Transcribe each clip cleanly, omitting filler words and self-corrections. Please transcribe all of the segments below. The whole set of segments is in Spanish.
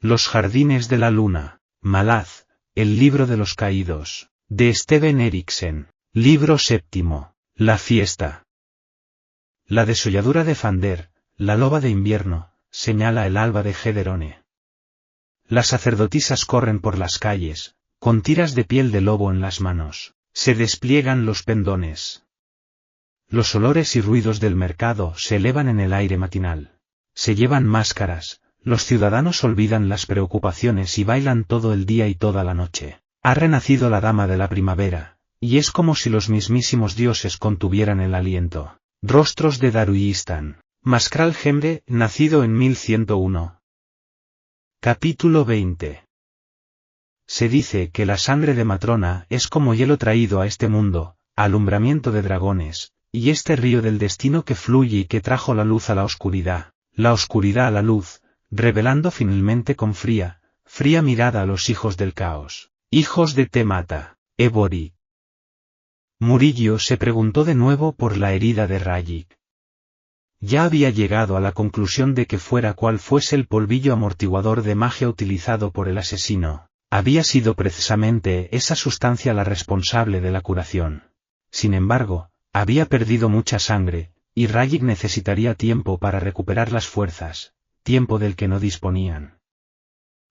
Los jardines de la luna, Malaz, el libro de los caídos, de Steven Eriksen, libro séptimo, la fiesta. La desolladura de Fander, la loba de invierno, señala el alba de Gederone. Las sacerdotisas corren por las calles, con tiras de piel de lobo en las manos, se despliegan los pendones. Los olores y ruidos del mercado se elevan en el aire matinal. Se llevan máscaras, los ciudadanos olvidan las preocupaciones y bailan todo el día y toda la noche. Ha renacido la dama de la primavera, y es como si los mismísimos dioses contuvieran el aliento. Rostros de Daruistan. Maskral Gemre, nacido en 1101. Capítulo 20. Se dice que la sangre de Matrona es como hielo traído a este mundo, alumbramiento de dragones, y este río del destino que fluye y que trajo la luz a la oscuridad a la luz, revelando finalmente con fría mirada a los hijos del caos, hijos de Temata, Ebori. Murillo se preguntó de nuevo por la herida de Rayik. Ya había llegado a la conclusión de que fuera cual fuese el polvillo amortiguador de magia utilizado por el asesino, había sido precisamente esa sustancia la responsable de la curación. Sin embargo, había perdido mucha sangre, y Rayik necesitaría tiempo para recuperar las fuerzas, tiempo del que no disponían.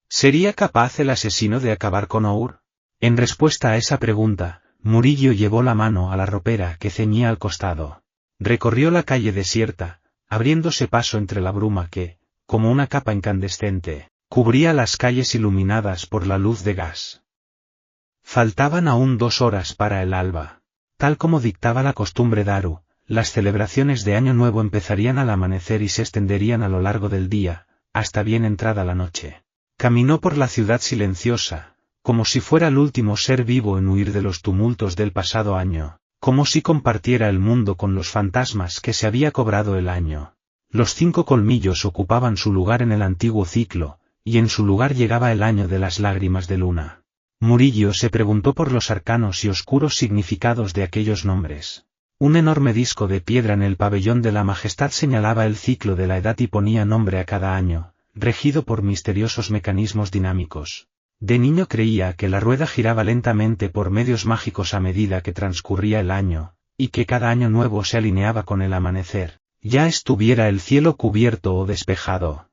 ¿Sería capaz el asesino de acabar con Our? En respuesta a esa pregunta, Murillo llevó la mano a la ropera que ceñía al costado. Recorrió la calle desierta, abriéndose paso entre la bruma que, como una capa incandescente, cubría las calles iluminadas por la luz de gas. Faltaban aún 2 horas para el alba. Tal como dictaba la costumbre Daru, las celebraciones de Año Nuevo empezarían al amanecer y se extenderían a lo largo del día, hasta bien entrada la noche. Caminó por la ciudad silenciosa, como si fuera el último ser vivo en huir de los tumultos del pasado año, como si compartiera el mundo con los fantasmas que se había cobrado el año. Los 5 colmillos ocupaban su lugar en el antiguo ciclo, y en su lugar llegaba el año de las lágrimas de luna. Murillo se preguntó por los arcanos y oscuros significados de aquellos nombres. Un enorme disco de piedra en el pabellón de la majestad señalaba el ciclo de la edad y ponía nombre a cada año, regido por misteriosos mecanismos dinámicos. De niño creía que la rueda giraba lentamente por medios mágicos a medida que transcurría el año, y que cada año nuevo se alineaba con el amanecer, ya estuviera el cielo cubierto o despejado.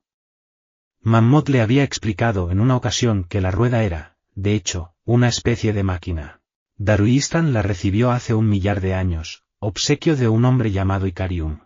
Mammoth le había explicado en una ocasión que la rueda era, de hecho, una especie de máquina. Daruistan la recibió hace 1 millar de años, obsequio de un hombre llamado Icarium.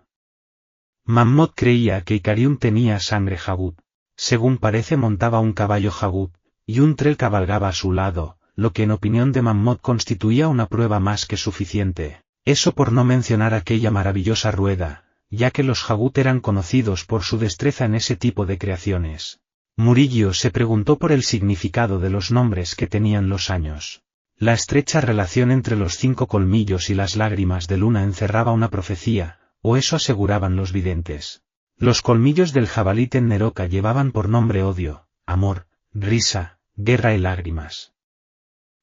Mammoth creía que Icarium tenía sangre Jagut. Según parece montaba un caballo Jagut, y un Trell cabalgaba a su lado, lo que en opinión de Mammoth constituía una prueba más que suficiente. Eso por no mencionar aquella maravillosa rueda, ya que los Jagut eran conocidos por su destreza en ese tipo de creaciones. Murillo se preguntó por el significado de los nombres que tenían los años. La estrecha relación entre los 5 colmillos y las lágrimas de luna encerraba una profecía, o eso aseguraban los videntes. Los colmillos del jabalí Tenneroka llevaban por nombre odio, amor, risa, guerra y lágrimas.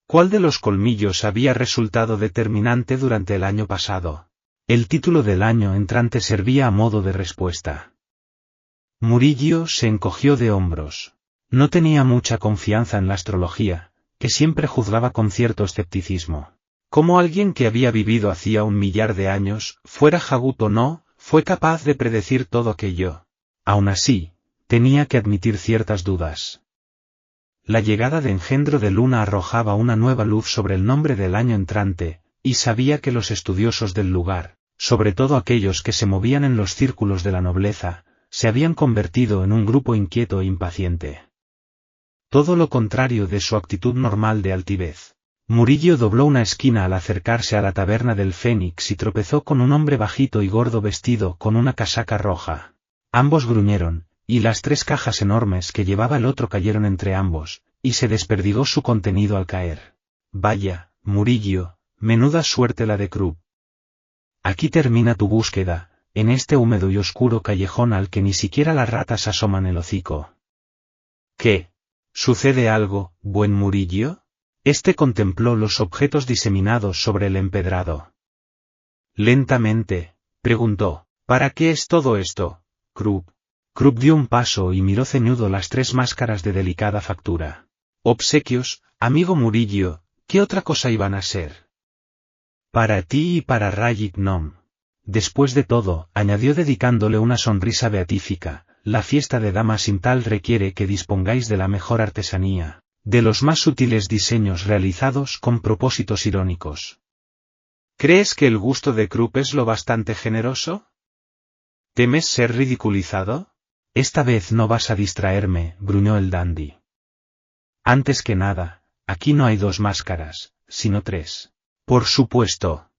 ¿Cuál de los colmillos había resultado determinante durante el año pasado? El título del año entrante servía a modo de respuesta. Murillo se encogió de hombros. No tenía mucha confianza en la astrología, que siempre juzgaba con cierto escepticismo. Como alguien que había vivido hacía 1 millar de años, fuera Jagut o no, fue capaz de predecir todo aquello. Aún así, tenía que admitir ciertas dudas. La llegada de engendro de luna arrojaba una nueva luz sobre el nombre del año entrante, y sabía que los estudiosos del lugar, sobre todo aquellos que se movían en los círculos de la nobleza, se habían convertido en un grupo inquieto e impaciente. Todo lo contrario de su actitud normal de altivez. Murillo dobló una esquina al acercarse a la taberna del Fénix y tropezó con un hombre bajito y gordo vestido con una casaca roja. Ambos gruñeron, y las 3 cajas enormes que llevaba el otro cayeron entre ambos, y se desperdigó su contenido al caer. Vaya, Murillo, menuda suerte la de Krupp. Aquí termina tu búsqueda, en este húmedo y oscuro callejón al que ni siquiera las ratas asoman el hocico. ¿Qué? ¿Sucede algo, buen Murillo? Este contempló los objetos diseminados sobre el empedrado. Lentamente, preguntó, ¿para qué es todo esto, Krupp? Krupp dio un paso y miró ceñudo las 3 máscaras de delicada factura. Obsequios, amigo Murillo, ¿qué otra cosa iban a ser? Para ti y para Rayik Nom. Después de todo, añadió dedicándole una sonrisa beatífica, la fiesta de Dama Simtal requiere que dispongáis de la mejor artesanía, de los más sutiles diseños realizados con propósitos irónicos. ¿Crees que el gusto de Krupp es lo bastante generoso? ¿Temes ser ridiculizado? Esta vez no vas a distraerme, gruñó el dandy. Antes que nada, aquí no hay 2 máscaras, sino 3. Por supuesto.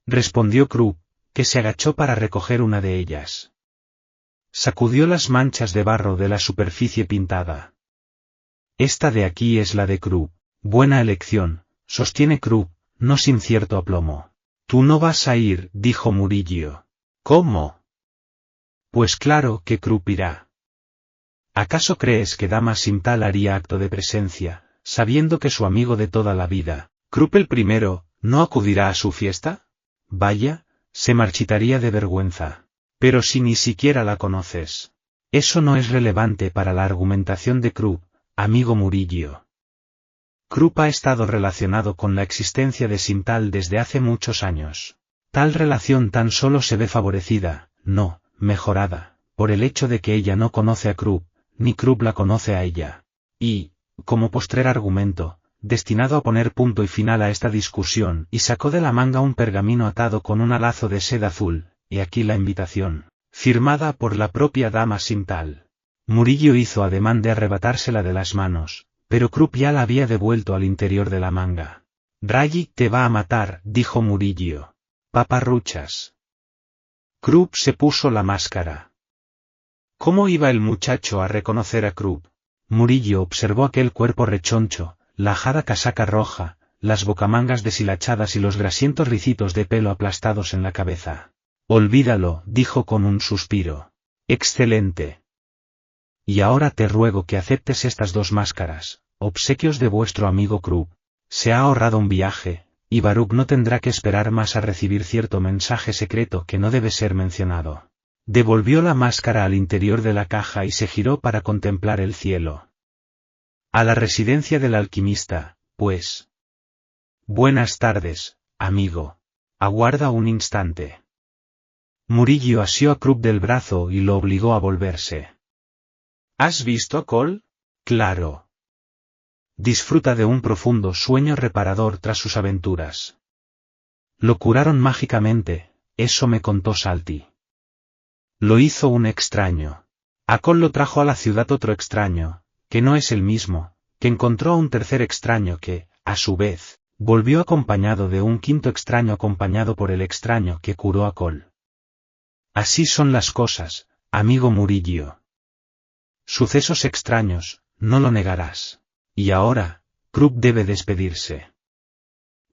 Respondió Krupp, que se agachó para recoger una de ellas. Sacudió las manchas de barro de la superficie pintada. Esta de aquí es la de Krupp. Buena elección, sostiene Krupp, no sin cierto aplomo. Tú no vas a ir, dijo Murillo. ¿Cómo? Pues claro que Krupp irá. ¿Acaso crees que Dama Simtal haría acto de presencia, sabiendo que su amigo de toda la vida, Krupp el primero, no acudirá a su fiesta? Vaya, se marchitaría de vergüenza. Pero si ni siquiera la conoces. Eso no es relevante para la argumentación de Krupp, amigo Murillo. Krupp ha estado relacionado con la existencia de Simtal desde hace muchos años. Tal relación tan solo se ve favorecida, no, mejorada, por el hecho de que ella no conoce a Krupp, ni Krupp la conoce a ella. Y, como postrer argumento, destinado a poner punto y final a esta discusión, y sacó de la manga un pergamino atado con un lazo de seda azul, y aquí la invitación, firmada por la propia Dama Simtal. Murillo hizo ademán de arrebatársela de las manos, pero Krupp ya la había devuelto al interior de la manga. Rayik te va a matar, dijo Murillo. Paparruchas. Krupp se puso la máscara. ¿Cómo iba el muchacho a reconocer a Krupp? Murillo observó aquel cuerpo rechoncho, la ajada casaca roja, las bocamangas deshilachadas y los grasientos ricitos de pelo aplastados en la cabeza. Olvídalo, dijo con un suspiro. Excelente. Y ahora te ruego que aceptes estas 2 máscaras, obsequios de vuestro amigo Krupp. Se ha ahorrado un viaje, y Baruch no tendrá que esperar más a recibir cierto mensaje secreto que no debe ser mencionado. Devolvió la máscara al interior de la caja y se giró para contemplar el cielo. A la residencia del alquimista, pues. Buenas tardes, amigo. Aguarda un instante. Murillo asió a Krupp del brazo y lo obligó a volverse. ¿Has visto a Cole? Claro. Disfruta de un profundo sueño reparador tras sus aventuras. Lo curaron mágicamente, eso me contó Salty. Lo hizo un extraño. A Cole lo trajo a la ciudad otro extraño, que no es el mismo, que encontró a un tercer extraño que, a su vez, volvió acompañado de un quinto extraño acompañado por el extraño que curó a Cole. Así son las cosas, amigo Murillo. Sucesos extraños, no lo negarás. Y ahora, Krupp debe despedirse.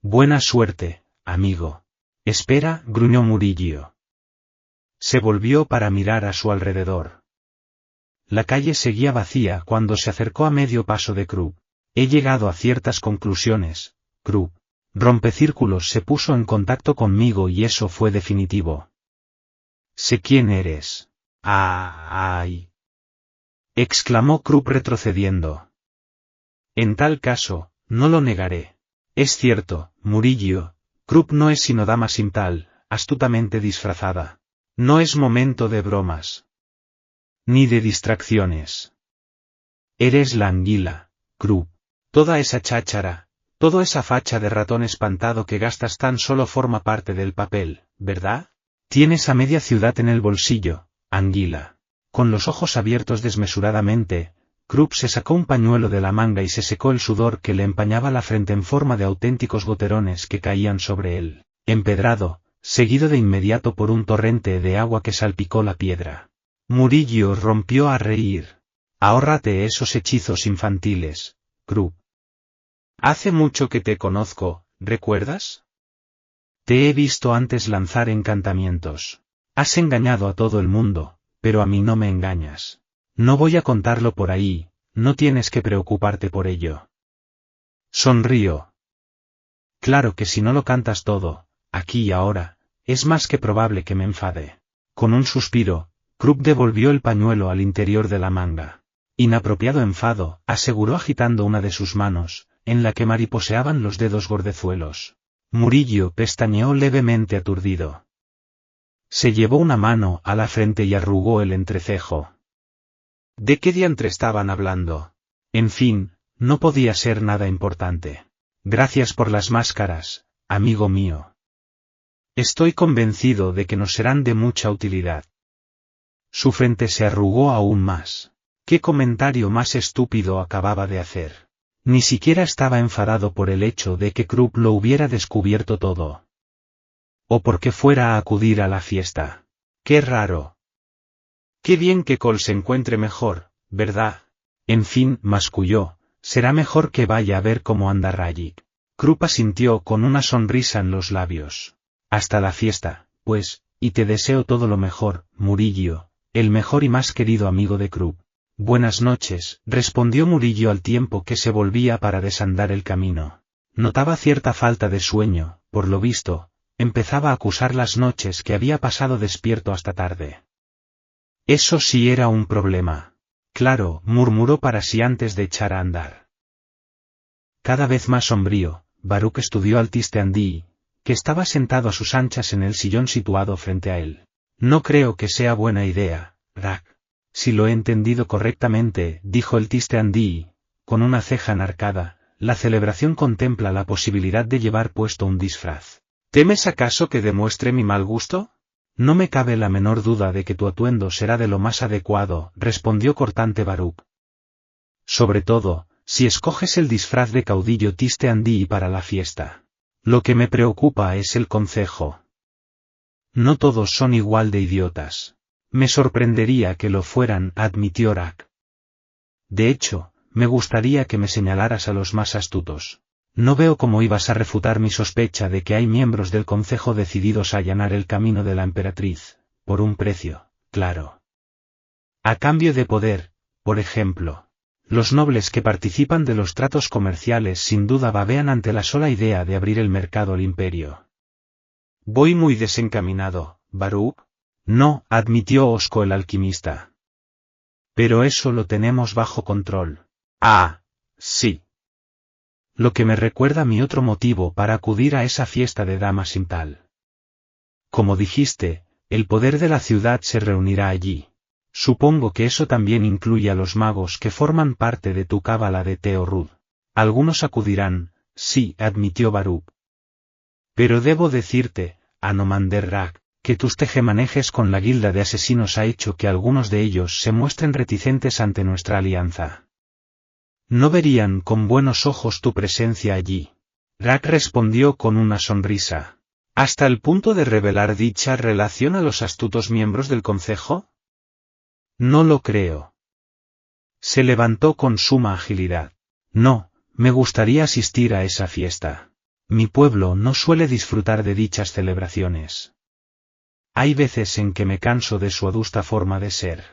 Buena suerte, amigo. Espera, gruñó Murillo. Se volvió para mirar a su alrededor. La calle seguía vacía cuando se acercó a medio paso de Krupp. He llegado a ciertas conclusiones, Krupp. Rompecírculos se puso en contacto conmigo y eso fue definitivo. Sé quién eres. ¡Ay! Exclamó Krupp retrocediendo. En tal caso, no lo negaré. Es cierto, Murillo, Krupp no es sino Dama Simtal, astutamente disfrazada. No es momento de bromas. Ni de distracciones. Eres la anguila, Krupp. Toda esa cháchara, toda esa facha de ratón espantado que gastas tan solo forma parte del papel, ¿verdad? Tienes a media ciudad en el bolsillo, anguila. Con los ojos abiertos desmesuradamente, Krupp se sacó un pañuelo de la manga y se secó el sudor que le empañaba la frente en forma de auténticos goterones que caían sobre él, empedrado, seguido de inmediato por un torrente de agua que salpicó la piedra. Murillo rompió a reír. Ahórrate esos hechizos infantiles, Krupp. Hace mucho que te conozco, ¿recuerdas? Te he visto antes lanzar encantamientos. Has engañado a todo el mundo, pero a mí no me engañas. No voy a contarlo por ahí, no tienes que preocuparte por ello. Sonrío. Claro que si no lo cantas todo, aquí y ahora, es más que probable que me enfade. Con un suspiro, Krupp devolvió el pañuelo al interior de la manga. Inapropiado enfado, aseguró agitando una de sus manos, en la que mariposeaban los dedos gordezuelos. Murillo pestañeó levemente aturdido. Se llevó una mano a la frente y arrugó el entrecejo. ¿De qué diantre estaban hablando? En fin, no podía ser nada importante. Gracias por las máscaras, amigo mío. Estoy convencido de que nos serán de mucha utilidad. Su frente se arrugó aún más. ¿Qué comentario más estúpido acababa de hacer? Ni siquiera estaba enfadado por el hecho de que Krupp lo hubiera descubierto todo. O porque fuera a acudir a la fiesta. ¡Qué raro! Qué bien que Cole se encuentre mejor, ¿verdad? En fin, masculló, será mejor que vaya a ver cómo anda Rayik. Krupp asintió con una sonrisa en los labios. Hasta la fiesta, pues, y te deseo todo lo mejor, Murillo, el mejor y más querido amigo de Krupp. Buenas noches, respondió Murillo al tiempo que se volvía para desandar el camino. Notaba cierta falta de sueño, por lo visto, empezaba a acusar las noches que había pasado despierto hasta tarde. Eso sí era un problema. Claro, murmuró para sí antes de echar a andar. Cada vez más sombrío, Baruch estudió al Tisteandí, que estaba sentado a sus anchas en el sillón situado frente a él. No creo que sea buena idea, Rak. Si lo he entendido correctamente, dijo el Tisteandí, con una ceja enarcada, la celebración contempla la posibilidad de llevar puesto un disfraz. ¿Temes acaso que demuestre mi mal gusto? No me cabe la menor duda de que tu atuendo será de lo más adecuado, respondió cortante Baruch. Sobre todo, si escoges el disfraz de caudillo Tisteandí para la fiesta. Lo que me preocupa es el concejo. No todos son igual de idiotas. Me sorprendería que lo fueran, admitió Rak. De hecho, me gustaría que me señalaras a los más astutos. No veo cómo ibas a refutar mi sospecha de que hay miembros del concejo decididos a allanar el camino de la emperatriz, por un precio, claro. A cambio de poder, por ejemplo. Los nobles que participan de los tratos comerciales sin duda babean ante la sola idea de abrir el mercado al imperio. Voy muy desencaminado, Baruch. No, admitió Osco el alquimista. Pero eso lo tenemos bajo control. Ah, sí. Lo que me recuerda mi otro motivo para acudir a esa fiesta de damas sin tal. Como dijiste, el poder de la ciudad se reunirá allí. Supongo que eso también incluye a los magos que forman parte de tu cábala de Teorud. Algunos acudirán, sí, admitió Baruch. Pero debo decirte, Anomander Rak, que tus tejemanejes con la guilda de asesinos ha hecho que algunos de ellos se muestren reticentes ante nuestra alianza. No verían con buenos ojos tu presencia allí. Rak respondió con una sonrisa. ¿Hasta el punto de revelar dicha relación a los astutos miembros del concejo? No lo creo. Se levantó con suma agilidad. No, me gustaría asistir a esa fiesta. Mi pueblo no suele disfrutar de dichas celebraciones. Hay veces en que me canso de su adusta forma de ser.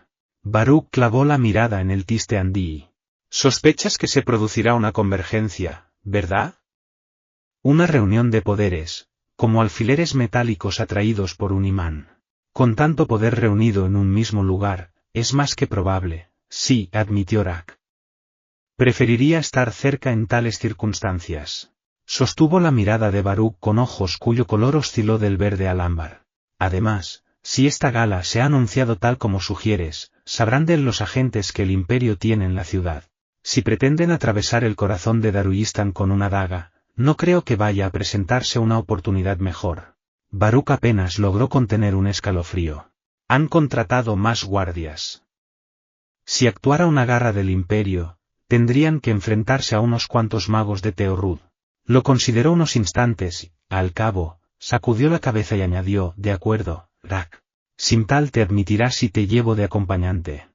Baruch clavó la mirada en el Tisteandí. Sospechas que se producirá una convergencia, ¿verdad? Una reunión de poderes, como alfileres metálicos atraídos por un imán. Con tanto poder reunido en un mismo lugar, es más que probable, sí, admitió Rak. Preferiría estar cerca en tales circunstancias. Sostuvo la mirada de Baruch con ojos cuyo color osciló del verde al ámbar. Además, si esta gala se ha anunciado tal como sugieres, sabrán de los agentes que el imperio tiene en la ciudad. Si pretenden atravesar el corazón de Daruyistan con una daga, no creo que vaya a presentarse una oportunidad mejor. Baruch apenas logró contener un escalofrío. Han contratado más guardias. Si actuara una garra del imperio, tendrían que enfrentarse a unos cuantos magos de Teorud. Lo consideró unos instantes y, al cabo, sacudió la cabeza y añadió, de acuerdo, Rak. Sin tal te admitirás si te llevo de acompañante.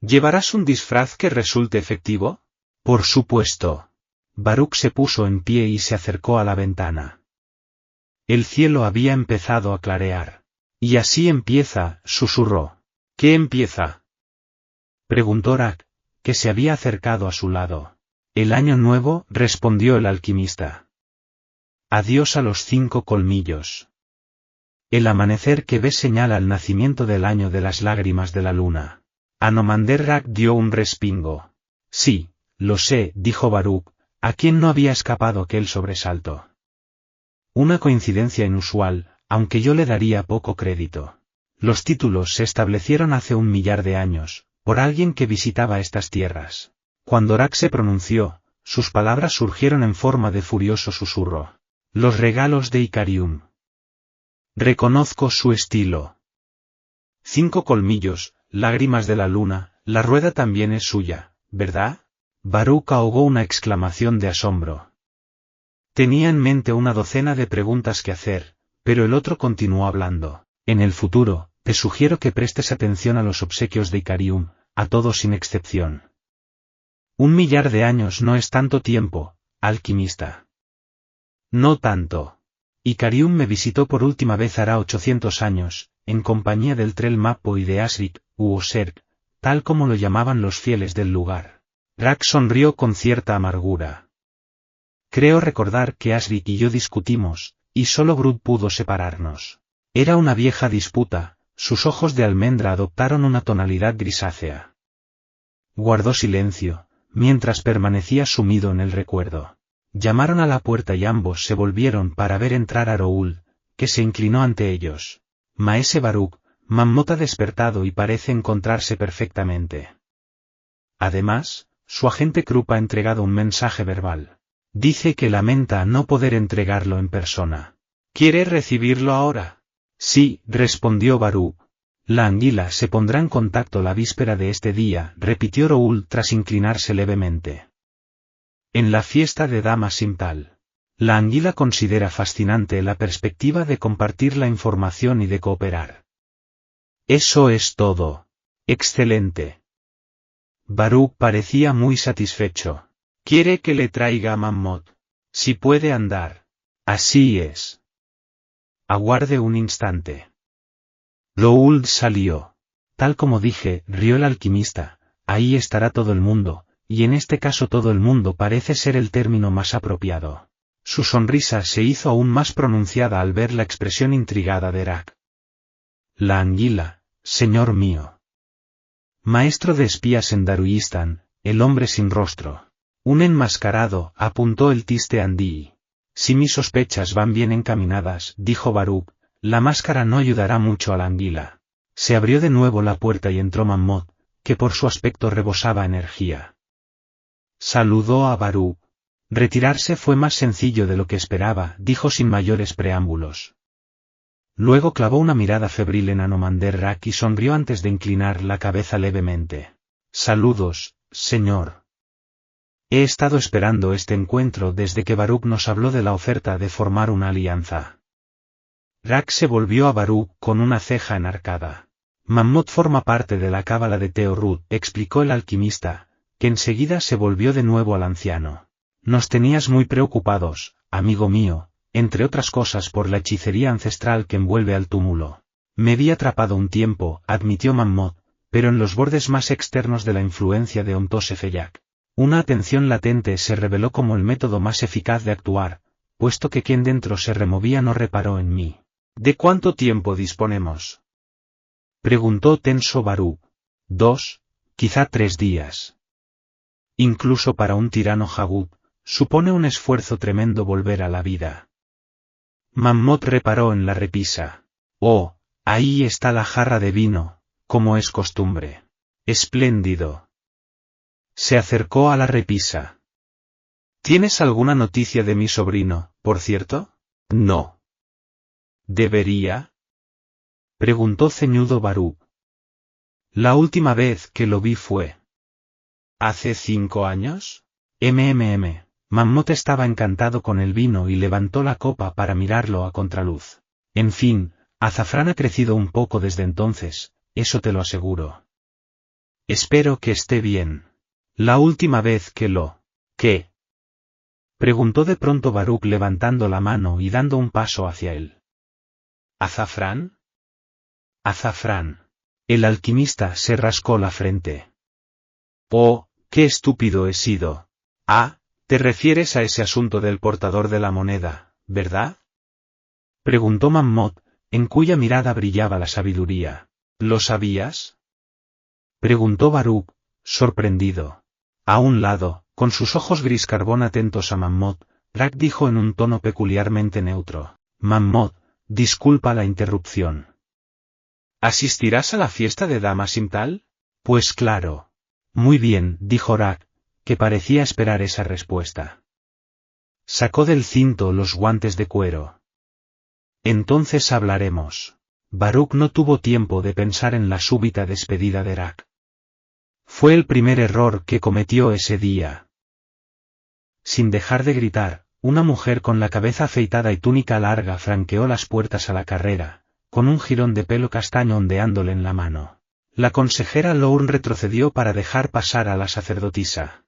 ¿Llevarás un disfraz que resulte efectivo? Por supuesto. Baruch se puso en pie y se acercó a la ventana. El cielo había empezado a clarear. Y así empieza, susurró. ¿Qué empieza? Preguntó Rak, que se había acercado a su lado. El año nuevo, respondió el alquimista. Adiós a los 5 colmillos. El amanecer que ves señala el nacimiento del año de las lágrimas de la luna. Anomander Rak dio un respingo. Sí, lo sé, dijo Baruch, a quien no había escapado aquel sobresalto. Una coincidencia inusual, aunque yo le daría poco crédito. Los títulos se establecieron hace 1 millar de años, por alguien que visitaba estas tierras. Cuando Rak se pronunció, sus palabras surgieron en forma de furioso susurro. Los regalos de Icarium. Reconozco su estilo. 5 colmillos, lágrimas de la luna, la rueda también es suya, ¿verdad? Baruch ahogó una exclamación de asombro. Tenía en mente una docena de preguntas que hacer, pero el otro continuó hablando. En el futuro, te sugiero que prestes atención a los obsequios de Icarium, a todos sin excepción. 1 millar de años no es tanto tiempo, alquimista. No tanto. Icarium me visitó por última vez hará 800 años, en compañía del Trell Mappo y de Asric, u Oserk, tal como lo llamaban los fieles del lugar. Rak sonrió con cierta amargura. Creo recordar que Asric y yo discutimos, y solo Groot pudo separarnos. Era una vieja disputa, sus ojos de almendra adoptaron una tonalidad grisácea. Guardó silencio, mientras permanecía sumido en el recuerdo. Llamaron a la puerta y ambos se volvieron para ver entrar a Roul, que se inclinó ante ellos. Maese Baruch, Mammot ha despertado y parece encontrarse perfectamente. Además, su agente Krupp ha entregado un mensaje verbal. Dice que lamenta no poder entregarlo en persona. ¿Quiere recibirlo ahora? Sí, respondió Baruch. La anguila se pondrá en contacto la víspera de este día, repitió Roul tras inclinarse levemente. En la fiesta de Dama Simtal. La anguila considera fascinante la perspectiva de compartir la información y de cooperar. Eso es todo. Excelente. Baruch parecía muy satisfecho. ¿Quiere que le traiga a Mammot? Si puede andar. Así es. Aguarde un instante. Rould salió. Tal como dije, rió el alquimista, ahí estará todo el mundo, y en este caso todo el mundo parece ser el término más apropiado. Su sonrisa se hizo aún más pronunciada al ver la expresión intrigada de Rak. La anguila, señor mío. Maestro de espías en Daruistan, el hombre sin rostro. Un enmascarado, apuntó el Tiste Andii. Si mis sospechas van bien encaminadas, dijo Baruch, la máscara no ayudará mucho a la anguila. Se abrió de nuevo la puerta y entró Mammot, que por su aspecto rebosaba energía. Saludó a Baruch. Retirarse fue más sencillo de lo que esperaba, dijo sin mayores preámbulos. Luego clavó una mirada febril en Anomander Rak y sonrió antes de inclinar la cabeza levemente. Saludos, señor. He estado esperando este encuentro desde que Baruch nos habló de la oferta de formar una alianza. Rak se volvió a Baruch con una ceja enarcada. Mammot forma parte de la cábala de Teorut, explicó el alquimista, que enseguida se volvió de nuevo al anciano. Nos tenías muy preocupados, amigo mío, entre otras cosas por la hechicería ancestral que envuelve al túmulo. Me vi atrapado un tiempo, admitió Mammot, pero en los bordes más externos de la influencia de Ontosefeyak. Una atención latente se reveló como el método más eficaz de actuar, puesto que quien dentro se removía no reparó en mí. ¿De cuánto tiempo disponemos? Preguntó tenso Baruch. 2, quizá 3 días. Incluso para un tirano Jagut, supone un esfuerzo tremendo volver a la vida. Mammot reparó en la repisa. Oh, ahí está la jarra de vino, como es costumbre. Espléndido. Se acercó a la repisa. ¿Tienes alguna noticia de mi sobrino, por cierto? No. ¿Debería? Preguntó ceñudo Baruch. La última vez que lo vi fue. ¿Hace 5 años? Mammot estaba encantado con el vino y levantó la copa para mirarlo a contraluz. En fin, Azafrán ha crecido un poco desde entonces, eso te lo aseguro. Espero que esté bien. La última vez que lo... ¿Qué? Preguntó de pronto Baruch levantando la mano y dando un paso hacia él. ¿Azafrán? Azafrán. El alquimista se rascó la frente. Oh, qué estúpido he sido. Ah, te refieres a ese asunto del portador de la moneda, ¿verdad? Preguntó Mammot, en cuya mirada brillaba la sabiduría. ¿Lo sabías?, preguntó Baruch, sorprendido. A un lado, con sus ojos gris carbón atentos a Mammot, Drake dijo en un tono peculiarmente neutro: Mammot, disculpa la interrupción. ¿Asistirás a la fiesta de Dama Simtal? Pues claro. Muy bien, dijo Drake, que parecía esperar esa respuesta. Sacó del cinto los guantes de cuero. Entonces hablaremos. Baruch no tuvo tiempo de pensar en la súbita despedida de Drake. Fue el primer error que cometió ese día. Sin dejar de gritar, una mujer con la cabeza afeitada y túnica larga franqueó las puertas a la carrera, con un jirón de pelo castaño ondeándole en la mano. La consejera Lorne retrocedió para dejar pasar a la sacerdotisa.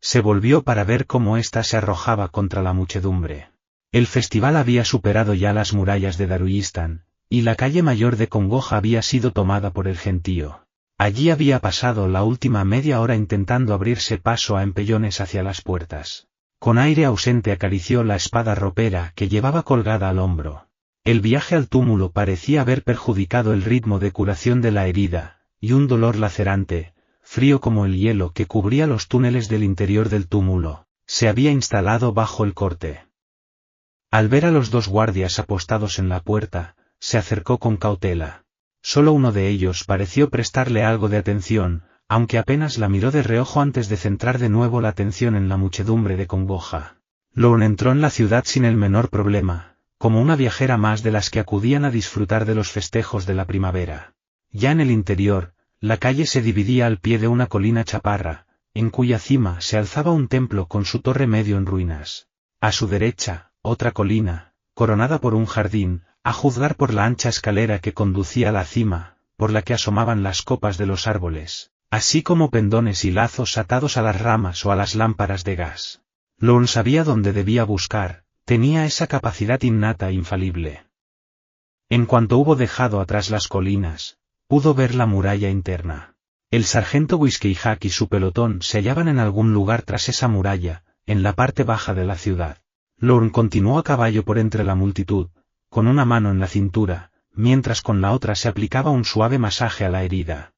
Se volvió para ver cómo ésta se arrojaba contra la muchedumbre. El festival había superado ya las murallas de Daruyistán, y la calle mayor de Congoja había sido tomada por el gentío. Allí había pasado la última media hora intentando abrirse paso a empellones hacia las puertas. Con aire ausente acarició la espada ropera que llevaba colgada al hombro. El viaje al túmulo parecía haber perjudicado el ritmo de curación de la herida, y un dolor lacerante, frío como el hielo que cubría los túneles del interior del túmulo, se había instalado bajo el corte. Al ver a los dos guardias apostados en la puerta, se acercó con cautela. Solo uno de ellos pareció prestarle algo de atención, aunque apenas la miró de reojo antes de centrar de nuevo la atención en la muchedumbre de Congoja. Lorne entró en la ciudad sin el menor problema, como una viajera más de las que acudían a disfrutar de los festejos de la primavera. Ya en el interior, la calle se dividía al pie de una colina chaparra, en cuya cima se alzaba un templo con su torre medio en ruinas. A su derecha, otra colina, coronada por un jardín, a juzgar por la ancha escalera que conducía a la cima, por la que asomaban las copas de los árboles, así como pendones y lazos atados a las ramas o a las lámparas de gas. Lorne sabía dónde debía buscar, tenía esa capacidad innata e infalible. En cuanto hubo dejado atrás las colinas, pudo ver la muralla interna. El sargento Whiskeyjack y su pelotón se hallaban en algún lugar tras esa muralla, en la parte baja de la ciudad. Lorne continuó a caballo por entre la multitud, con una mano en la cintura, mientras con la otra se aplicaba un suave masaje a la herida.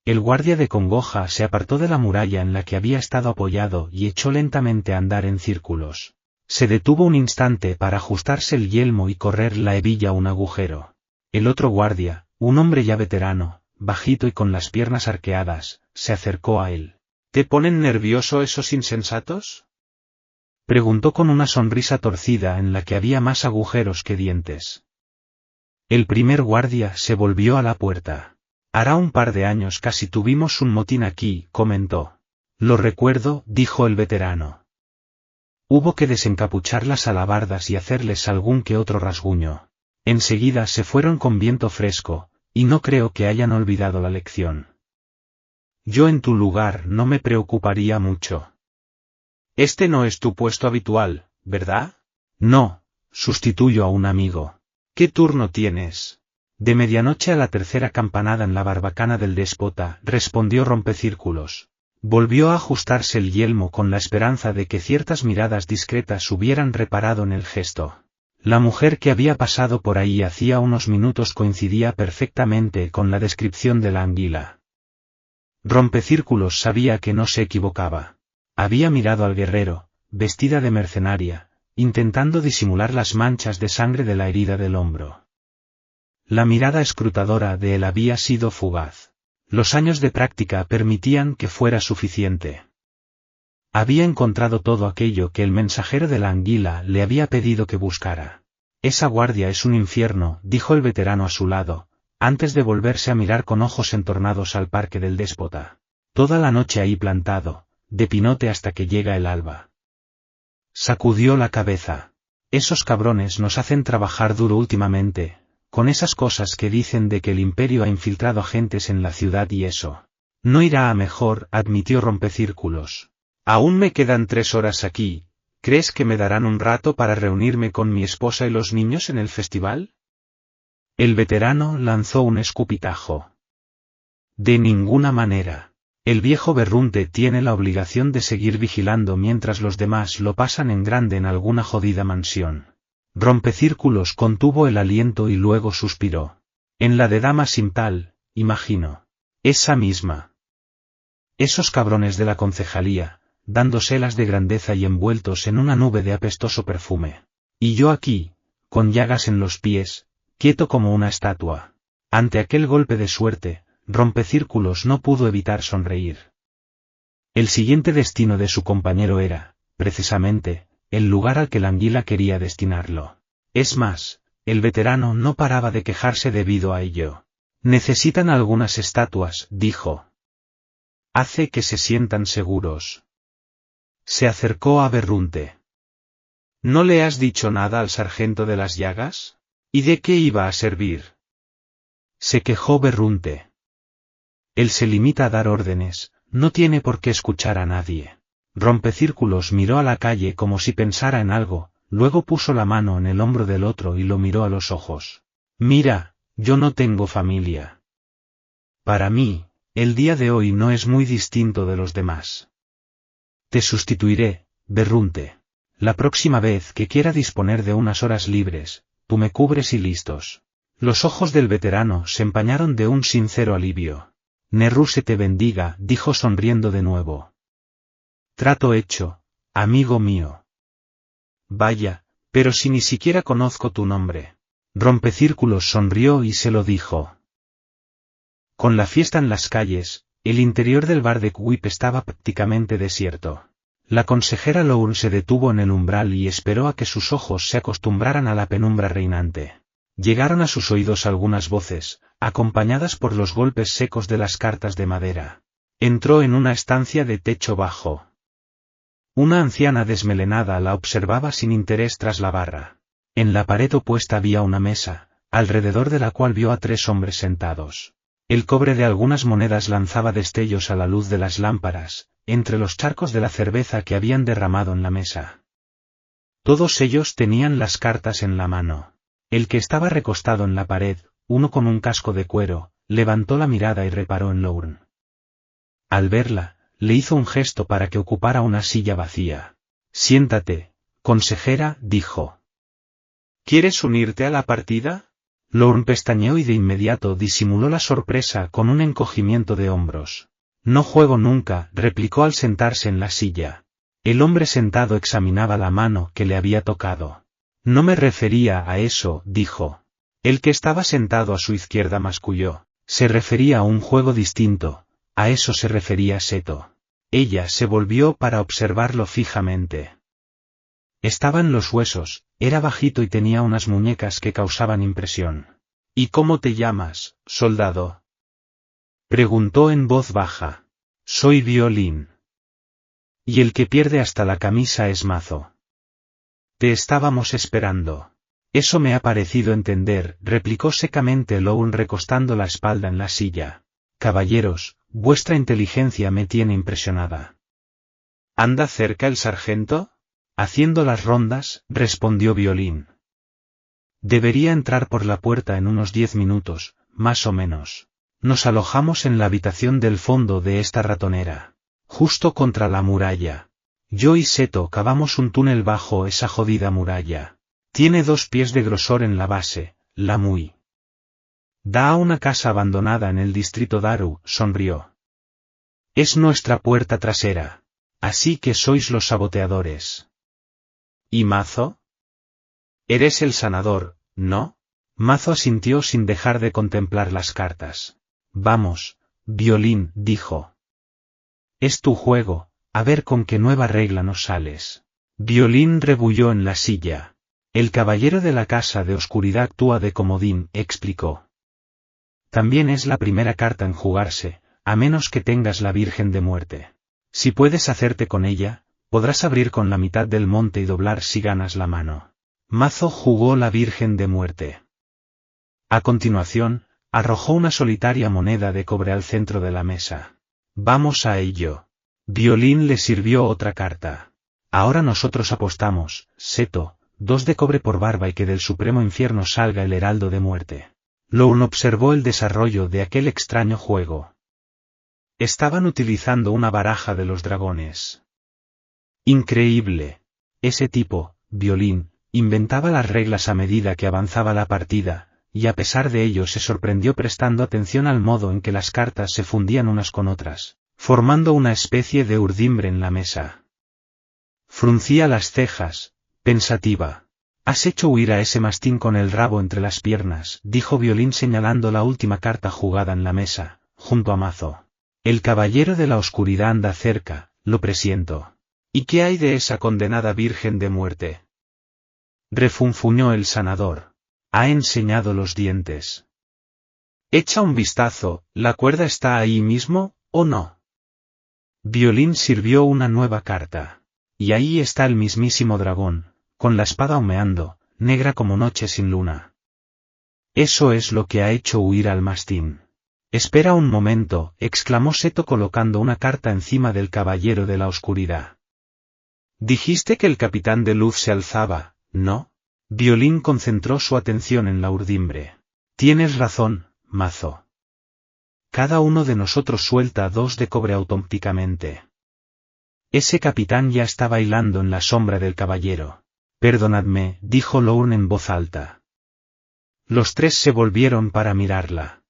El guardia de Congoja se apartó de la muralla en la que había estado apoyado y echó lentamente a andar en círculos. Se detuvo un instante para ajustarse el yelmo y correr la hebilla a un agujero. El otro guardia, un hombre ya veterano, bajito y con las piernas arqueadas, se acercó a él. ¿Te ponen nervioso esos insensatos?, preguntó con una sonrisa torcida en la que había más agujeros que dientes. El primer guardia se volvió a la puerta. Hará un par de años casi tuvimos un motín aquí, comentó. Lo recuerdo, dijo el veterano. Hubo que desencapuchar las alabardas y hacerles algún que otro rasguño. Enseguida se fueron con viento fresco, y no creo que hayan olvidado la lección. Yo en tu lugar no me preocuparía mucho. Este no es tu puesto habitual, ¿verdad? No, sustituyo a un amigo. ¿Qué turno tienes? De medianoche a la tercera campanada en la barbacana del déspota, respondió Rompecírculos. Volvió a ajustarse el yelmo con la esperanza de que ciertas miradas discretas hubieran reparado en el gesto. La mujer que había pasado por ahí hacía unos minutos coincidía perfectamente con la descripción de la anguila. Rompecírculos sabía que no se equivocaba. Había mirado al guerrero, vestida de mercenaria, intentando disimular las manchas de sangre de la herida del hombro. La mirada escrutadora de él había sido fugaz. Los años de práctica permitían que fuera suficiente. Había encontrado todo aquello que el mensajero de la anguila le había pedido que buscara. Esa guardia es un infierno, dijo el veterano a su lado, antes de volverse a mirar con ojos entornados al parque del déspota. Toda la noche ahí plantado, de pinote hasta que llega el alba. Sacudió la cabeza. Esos cabrones nos hacen trabajar duro últimamente, con esas cosas que dicen de que el imperio ha infiltrado agentes en la ciudad y eso. No irá a mejor, admitió Rompecírculos. Aún me quedan 3 horas aquí, ¿crees que me darán un rato para reunirme con mi esposa y los niños en el festival? El veterano lanzó un escupitajo. De ninguna manera. El viejo berrunte tiene la obligación de seguir vigilando mientras los demás lo pasan en grande en alguna jodida mansión. Rompecírculos contuvo el aliento y luego suspiró. En la de Dama sin tal, imagino. Esa misma. Esos cabrones de la concejalía, dándoselas de grandeza y envueltos en una nube de apestoso perfume. Y yo aquí, con llagas en los pies, quieto como una estatua. Ante aquel golpe de suerte, Rompecírculos no pudo evitar sonreír. El siguiente destino de su compañero era, precisamente, el lugar al que la anguila quería destinarlo. Es más, el veterano no paraba de quejarse debido a ello. Necesitan algunas estatuas, dijo. Hace que se sientan seguros. Se acercó a Berrunte. ¿No le has dicho nada al sargento de las llagas? ¿Y de qué iba a servir? Se quejó Berrunte. Él se limita a dar órdenes, no tiene por qué escuchar a nadie. Rompecírculos miró a la calle como si pensara en algo, luego puso la mano en el hombro del otro y lo miró a los ojos. Mira, yo no tengo familia. Para mí, el día de hoy no es muy distinto de los demás. Te sustituiré, Berrunte. La próxima vez que quiera disponer de unas horas libres, tú me cubres y listos. Los ojos del veterano se empañaron de un sincero alivio. Neruse te bendiga, dijo sonriendo de nuevo. Trato hecho, amigo mío. Vaya, pero si ni siquiera conozco tu nombre. Rompecírculos sonrió y se lo dijo. Con la fiesta en las calles, el interior del bar de Quip estaba prácticamente desierto. La consejera Lourne se detuvo en el umbral y esperó a que sus ojos se acostumbraran a la penumbra reinante. Llegaron a sus oídos algunas voces, acompañadas por los golpes secos de las cartas de madera. Entró en una estancia de techo bajo. Una anciana desmelenada la observaba sin interés tras la barra. En la pared opuesta había una mesa, alrededor de la cual vio a 3 hombres sentados. El cobre de algunas monedas lanzaba destellos a la luz de las lámparas, entre los charcos de la cerveza que habían derramado en la mesa. Todos ellos tenían las cartas en la mano. El que estaba recostado en la pared, uno con un casco de cuero, levantó la mirada y reparó en Lourne. Al verla, le hizo un gesto para que ocupara una silla vacía. Siéntate, consejera, dijo. ¿Quieres unirte a la partida? Lourne pestañeó y de inmediato disimuló la sorpresa con un encogimiento de hombros. No juego nunca, replicó al sentarse en la silla. El hombre sentado examinaba la mano que le había tocado. No me refería a eso, dijo. El que estaba sentado a su izquierda masculló. Se refería a un juego distinto. A eso se refería Seto. Ella se volvió para observarlo fijamente. Estaba en los huesos, era bajito y tenía unas muñecas que causaban impresión. ¿Y cómo te llamas, soldado? Preguntó en voz baja. Soy Violín. Y el que pierde hasta la camisa es Mazo. Te estábamos esperando. Eso me ha parecido entender, replicó secamente Lourne recostando la espalda en la silla. Caballeros, vuestra inteligencia me tiene impresionada. ¿Anda cerca el sargento? Haciendo las rondas, respondió Violín. Debería entrar por la puerta en unos 10 minutos, más o menos. Nos alojamos en la habitación del fondo de esta ratonera, justo contra la muralla. Yo y Seto cavamos un túnel bajo esa jodida muralla. Tiene 2 pies de grosor en la base, la muy. Da a una casa abandonada en el distrito Daru, sonrió. Es nuestra puerta trasera. Así que sois los saboteadores. ¿Y Mazo? Eres el sanador, ¿no? Mazo asintió sin dejar de contemplar las cartas. Vamos, Violín, dijo. Es tu juego, a ver con qué nueva regla nos sales. Violín rebulló en la silla. El caballero de la casa de oscuridad actúa de comodín, explicó. También es la primera carta en jugarse, a menos que tengas la Virgen de Muerte. Si puedes hacerte con ella, podrás abrir con la mitad del monte y doblar si ganas la mano. Mazo jugó la Virgen de Muerte. A continuación, arrojó una solitaria moneda de cobre al centro de la mesa. Vamos a ello. Violín le sirvió otra carta. Ahora nosotros apostamos, Seto, 2 de cobre por barba y que del supremo infierno salga el heraldo de muerte. Lourne observó el desarrollo de aquel extraño juego. Estaban utilizando una baraja de los dragones. Increíble. Ese tipo, Violín, inventaba las reglas a medida que avanzaba la partida, y a pesar de ello se sorprendió prestando atención al modo en que las cartas se fundían unas con otras, formando una especie de urdimbre en la mesa. Fruncía las cejas, pensativa. «Has hecho huir a ese mastín con el rabo entre las piernas», dijo Violín señalando la última carta jugada en la mesa, junto a mazo. «El caballero de la oscuridad anda cerca, lo presiento». «¿Y qué hay de esa condenada virgen de muerte?», refunfuñó el sanador. «Ha enseñado los dientes». «Echa un vistazo, ¿la cuerda está ahí mismo, o no?». Violín sirvió una nueva carta. «Y ahí está el mismísimo dragón, con la espada humeando, negra como noche sin luna. Eso es lo que ha hecho huir al mastín». «Espera un momento», exclamó Seto colocando una carta encima del caballero de la oscuridad. «Dijiste que el capitán de luz se alzaba, ¿no?». Violín concentró su atención en la urdimbre. «Tienes razón, mazo. Cada uno de nosotros suelta 2 de cobre automáticamente». Ese capitán ya está bailando en la sombra del caballero. «Perdonadme», dijo Lorne en voz alta. Los 3 se volvieron para mirarla.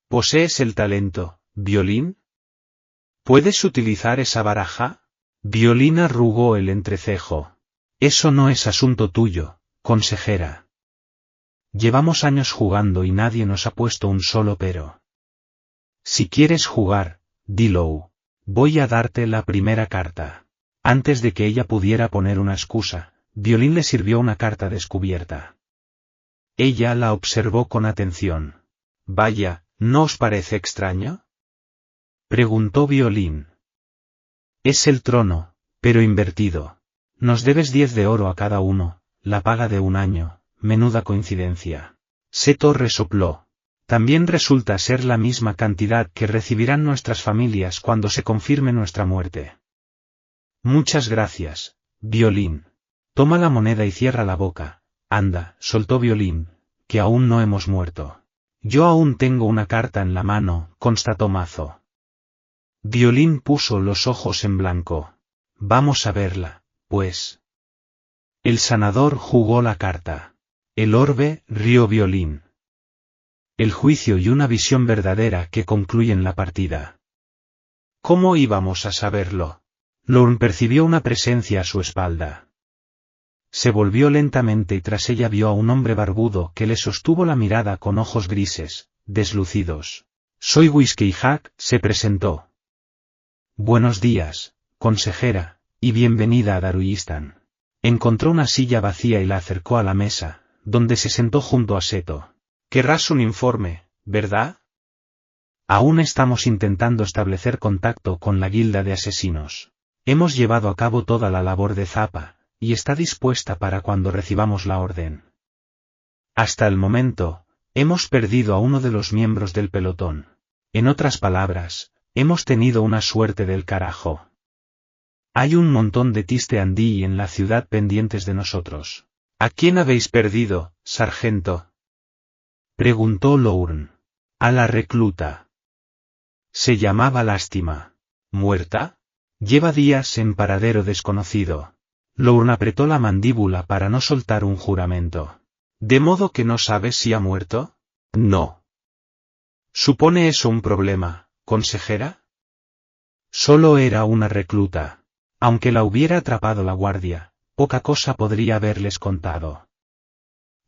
«¿Posees el talento, Violín? ¿Puedes utilizar esa baraja?». Violín arrugó el entrecejo. «Eso no es asunto tuyo, consejera. Llevamos años jugando y nadie nos ha puesto un solo pero. Si quieres jugar, dilo. Voy a darte la primera carta». Antes de que ella pudiera poner una excusa, Violín le sirvió una carta descubierta. Ella la observó con atención. «Vaya, ¿no os parece extraño?», preguntó Violín. «Es el trono, pero invertido. Nos debes 10 de oro a cada uno, la paga de un año, menuda coincidencia». Seto resopló. «También resulta ser la misma cantidad que recibirán nuestras familias cuando se confirme nuestra muerte». «Muchas gracias, Violín. Toma la moneda y cierra la boca». «Anda», soltó Violín, «que aún no hemos muerto». «Yo aún tengo una carta en la mano», constató Mazo. Violín puso los ojos en blanco. «Vamos a verla, pues». El sanador jugó la carta. «El orbe», rió Violín. «El juicio y una visión verdadera que concluyen la partida». «¿Cómo íbamos a saberlo?». Lorne percibió una presencia a su espalda. Se volvió lentamente y tras ella vio a un hombre barbudo que le sostuvo la mirada con ojos grises, deslucidos. «Soy Whiskey Jack», se presentó. «Buenos días, consejera, y bienvenida a Daruistan». Encontró una silla vacía y la acercó a la mesa, donde se sentó junto a Seto. «Querrás un informe, ¿verdad?». «Aún estamos intentando establecer contacto con la guilda de asesinos. Hemos llevado a cabo toda la labor de Zappa, y está dispuesta para cuando recibamos la orden. Hasta el momento, hemos perdido a uno de los miembros del pelotón. En otras palabras, hemos tenido una suerte del carajo. Hay un montón de Tiste Andí en la ciudad pendientes de nosotros». «¿A quién habéis perdido, sargento?», preguntó Lorne. «A la recluta. Se llamaba Lástima». «¿Muerta?». «Lleva días en paradero desconocido». Lorne apretó la mandíbula para no soltar un juramento. «¿De modo que no sabes si ha muerto?». «No». «¿Supone eso un problema, consejera?». Solo era una recluta. Aunque la hubiera atrapado la guardia, poca cosa podría haberles contado.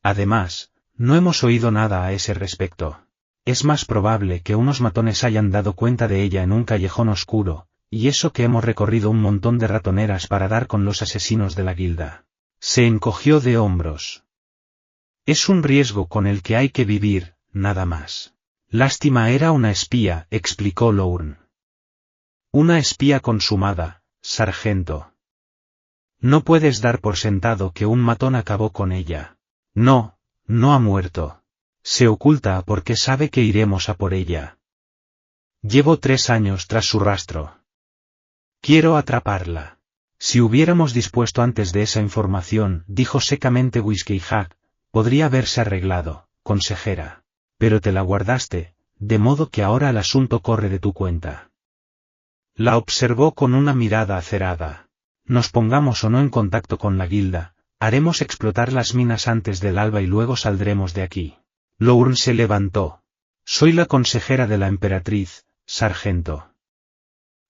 Además, no hemos oído nada a ese respecto. Es más probable que unos matones hayan dado cuenta de ella en un callejón oscuro, y eso que hemos recorrido un montón de ratoneras para dar con los asesinos de la guilda». Se encogió de hombros. «Es un riesgo con el que hay que vivir, nada más». «Lástima era una espía», explicó Lorne. «Una espía consumada, sargento. No puedes dar por sentado que un matón acabó con ella». «No, no ha muerto. Se oculta porque sabe que iremos a por ella. Llevo 3 años tras su rastro. Quiero atraparla». «Si hubiéramos dispuesto antes de esa información», dijo secamente Whiskey Jack, «podría haberse arreglado, consejera. Pero te la guardaste, de modo que ahora el asunto corre de tu cuenta». La observó con una mirada acerada. «Nos pongamos o no en contacto con la guilda, Haremos explotar las minas antes del alba y luego saldremos de aquí. Lorne se levantó. Soy la consejera de la emperatriz, sargento.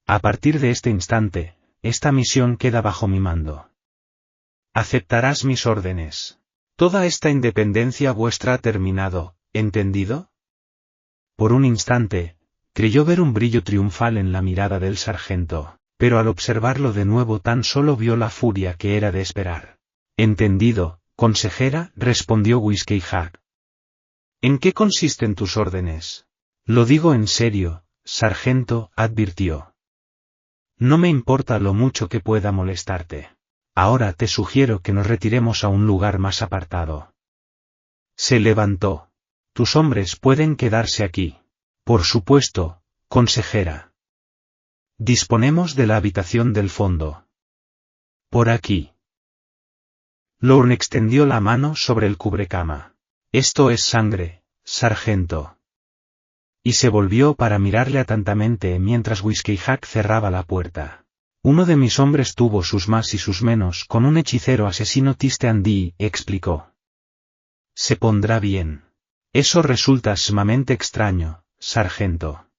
A partir de este instante, esta misión queda bajo mi mando. Aceptarás mis órdenes. Toda esta independencia vuestra ha terminado, ¿entendido? Por un instante, creyó ver un brillo triunfal en la mirada del sargento, pero al observarlo de nuevo tan solo vio la furia que era de esperar. Entendido, consejera, respondió Whiskey Jack. ¿En qué consisten tus órdenes? Lo digo en serio, sargento, advirtió. No me importa lo mucho que pueda molestarte. Ahora te sugiero que nos retiremos a un lugar más apartado. Se levantó. Tus hombres pueden quedarse aquí. Por supuesto, consejera. Disponemos de la habitación del fondo. Por aquí. Lorne extendió la mano sobre el cubrecama. Esto es sangre, sargento. Y se volvió para mirarle atentamente mientras Whiskey Jack cerraba la puerta. Uno de mis hombres tuvo sus más y sus menos con un hechicero asesino Tiste-Andí, explicó. Se pondrá bien. Eso resulta sumamente extraño, sargento.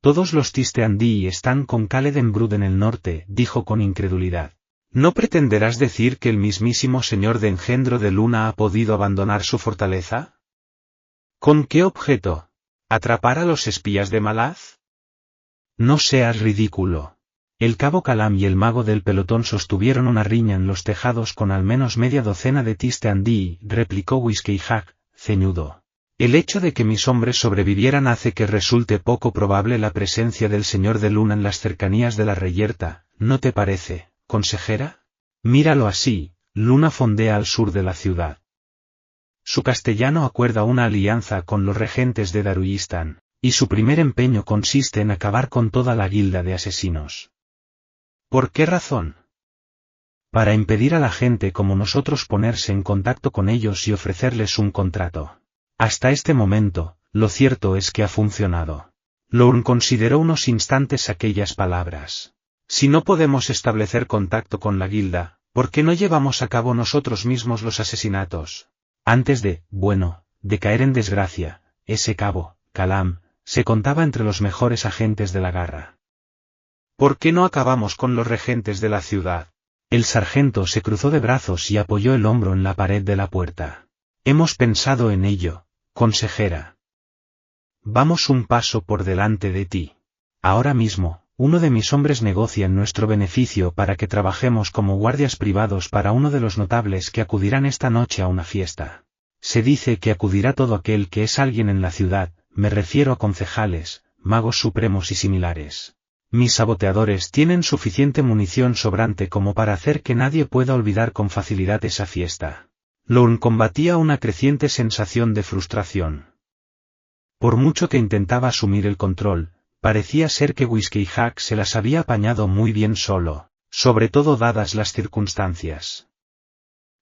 Todos los Tiste-Andí están con Caledon-Brood en el norte, dijo con incredulidad. ¿No pretenderás decir que el mismísimo señor de Engendro de Luna ha podido abandonar su fortaleza? ¿Con qué objeto? ¿Atrapar a los espías de Malaz? No seas ridículo. El cabo Calam y el mago del pelotón sostuvieron una riña en los tejados con al menos media docena de Tiste-Andí, replicó Whiskey Jack, ceñudo. El hecho de que mis hombres sobrevivieran hace que resulte poco probable la presencia del señor de Luna en las cercanías de la reyerta, ¿no te parece, consejera? Míralo así, Luna fondea al sur de la ciudad. Su castellano acuerda una alianza con los regentes de Daruyistán, y su primer empeño consiste en acabar con toda la guilda de asesinos. ¿Por qué razón? Para impedir a la gente como nosotros ponerse en contacto con ellos y ofrecerles un contrato. Hasta este momento, lo cierto es que ha funcionado. Lorne consideró unos instantes aquellas palabras. Si no podemos establecer contacto con la guilda, ¿por qué no llevamos a cabo nosotros mismos los asesinatos? Antes de caer en desgracia, ese cabo, Calam, se contaba entre los mejores agentes de la garra. ¿Por qué no acabamos con los regentes de la ciudad? El sargento se cruzó de brazos y apoyó el hombro en la pared de la puerta. Hemos pensado en ello, consejera. Vamos un paso por delante de ti. Ahora mismo, uno de mis hombres negocia en nuestro beneficio para que trabajemos como guardias privados para uno de los notables que acudirán esta noche a una fiesta. Se dice que acudirá todo aquel que es alguien en la ciudad, me refiero a concejales, magos supremos y similares. Mis saboteadores tienen suficiente munición sobrante como para hacer que nadie pueda olvidar con facilidad esa fiesta. Lorne combatía una creciente sensación de frustración. Por mucho que intentaba asumir el control, parecía ser que Whiskey Jack se las había apañado muy bien solo, sobre todo dadas las circunstancias.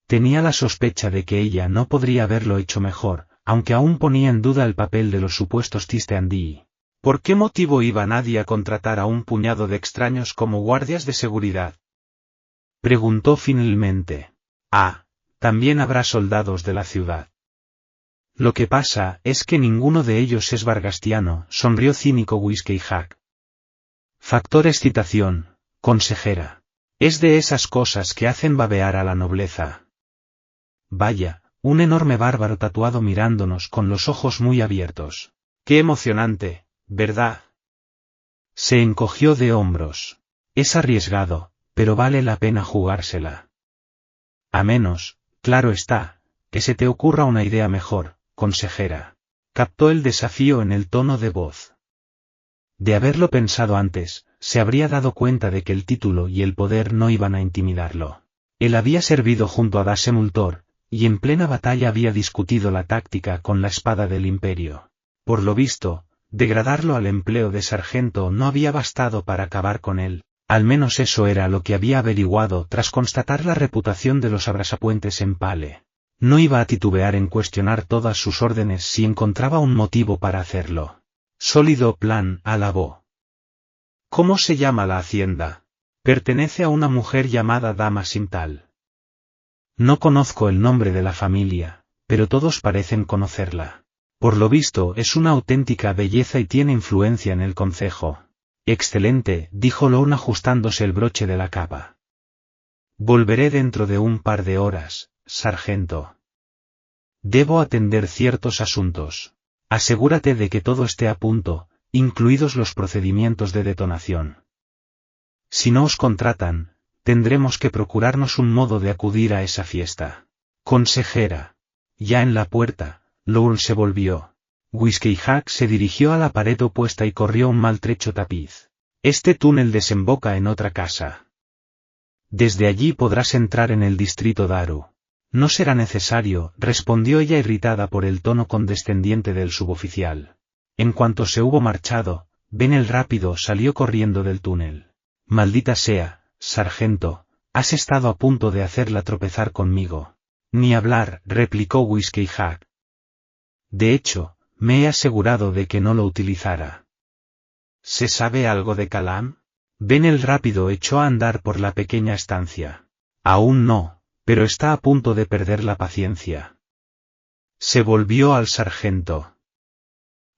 Tenía la sospecha de que ella no podría haberlo hecho mejor, aunque aún ponía en duda el papel de los supuestos Tiste-Andí. ¿Por qué motivo iba nadie a contratar a un puñado de extraños como guardias de seguridad? Preguntó finalmente. También habrá soldados de la ciudad. Lo que pasa es que ninguno de ellos es vargastiano, sonrió cínico Whiskey Jack. Factor excitación, consejera. Es de esas cosas que hacen babear a la nobleza. Vaya, un enorme bárbaro tatuado mirándonos con los ojos muy abiertos. Qué emocionante, ¿verdad? Se encogió de hombros. Es arriesgado, pero vale la pena jugársela. A menos, claro está, que se te ocurra una idea mejor, consejera. Captó el desafío en el tono de voz. De haberlo pensado antes, se habría dado cuenta de que el título y el poder no iban a intimidarlo. Él había servido junto a Dasemultor, y en plena batalla había discutido la táctica con la espada del imperio. Por lo visto, degradarlo al empleo de sargento no había bastado para acabar con él, al menos eso era lo que había averiguado tras constatar la reputación de los abrasapuentes en Pale. No iba a titubear en cuestionar todas sus órdenes si encontraba un motivo para hacerlo. Sólido plan, alabó. ¿Cómo se llama la hacienda? Pertenece a una mujer llamada Dama Simtal. No conozco el nombre de la familia, pero todos parecen conocerla. Por lo visto es una auténtica belleza y tiene influencia en el concejo. Excelente, dijo Lorne ajustándose el broche de la capa. Volveré dentro de un par de horas, sargento. Debo atender ciertos asuntos. Asegúrate de que todo esté a punto, incluidos los procedimientos de detonación. Si no os contratan, tendremos que procurarnos un modo de acudir a esa fiesta. Consejera. Ya en la puerta, Lorne se volvió. Whiskey Jack se dirigió a la pared opuesta y corrió un maltrecho tapiz. Este túnel desemboca en otra casa. Desde allí podrás entrar en el distrito Daru. No será necesario, respondió ella irritada por el tono condescendiente del suboficial. En cuanto se hubo marchado, Ben el Rápido salió corriendo del túnel. Maldita sea, sargento, has estado a punto de hacerla tropezar conmigo. Ni hablar, replicó Whiskey Jack. De hecho, me he asegurado de que no lo utilizara. ¿Se sabe algo de Calam? Ben el Rápido echó a andar por la pequeña estancia. Aún no, pero está a punto de perder la paciencia. Se volvió al sargento.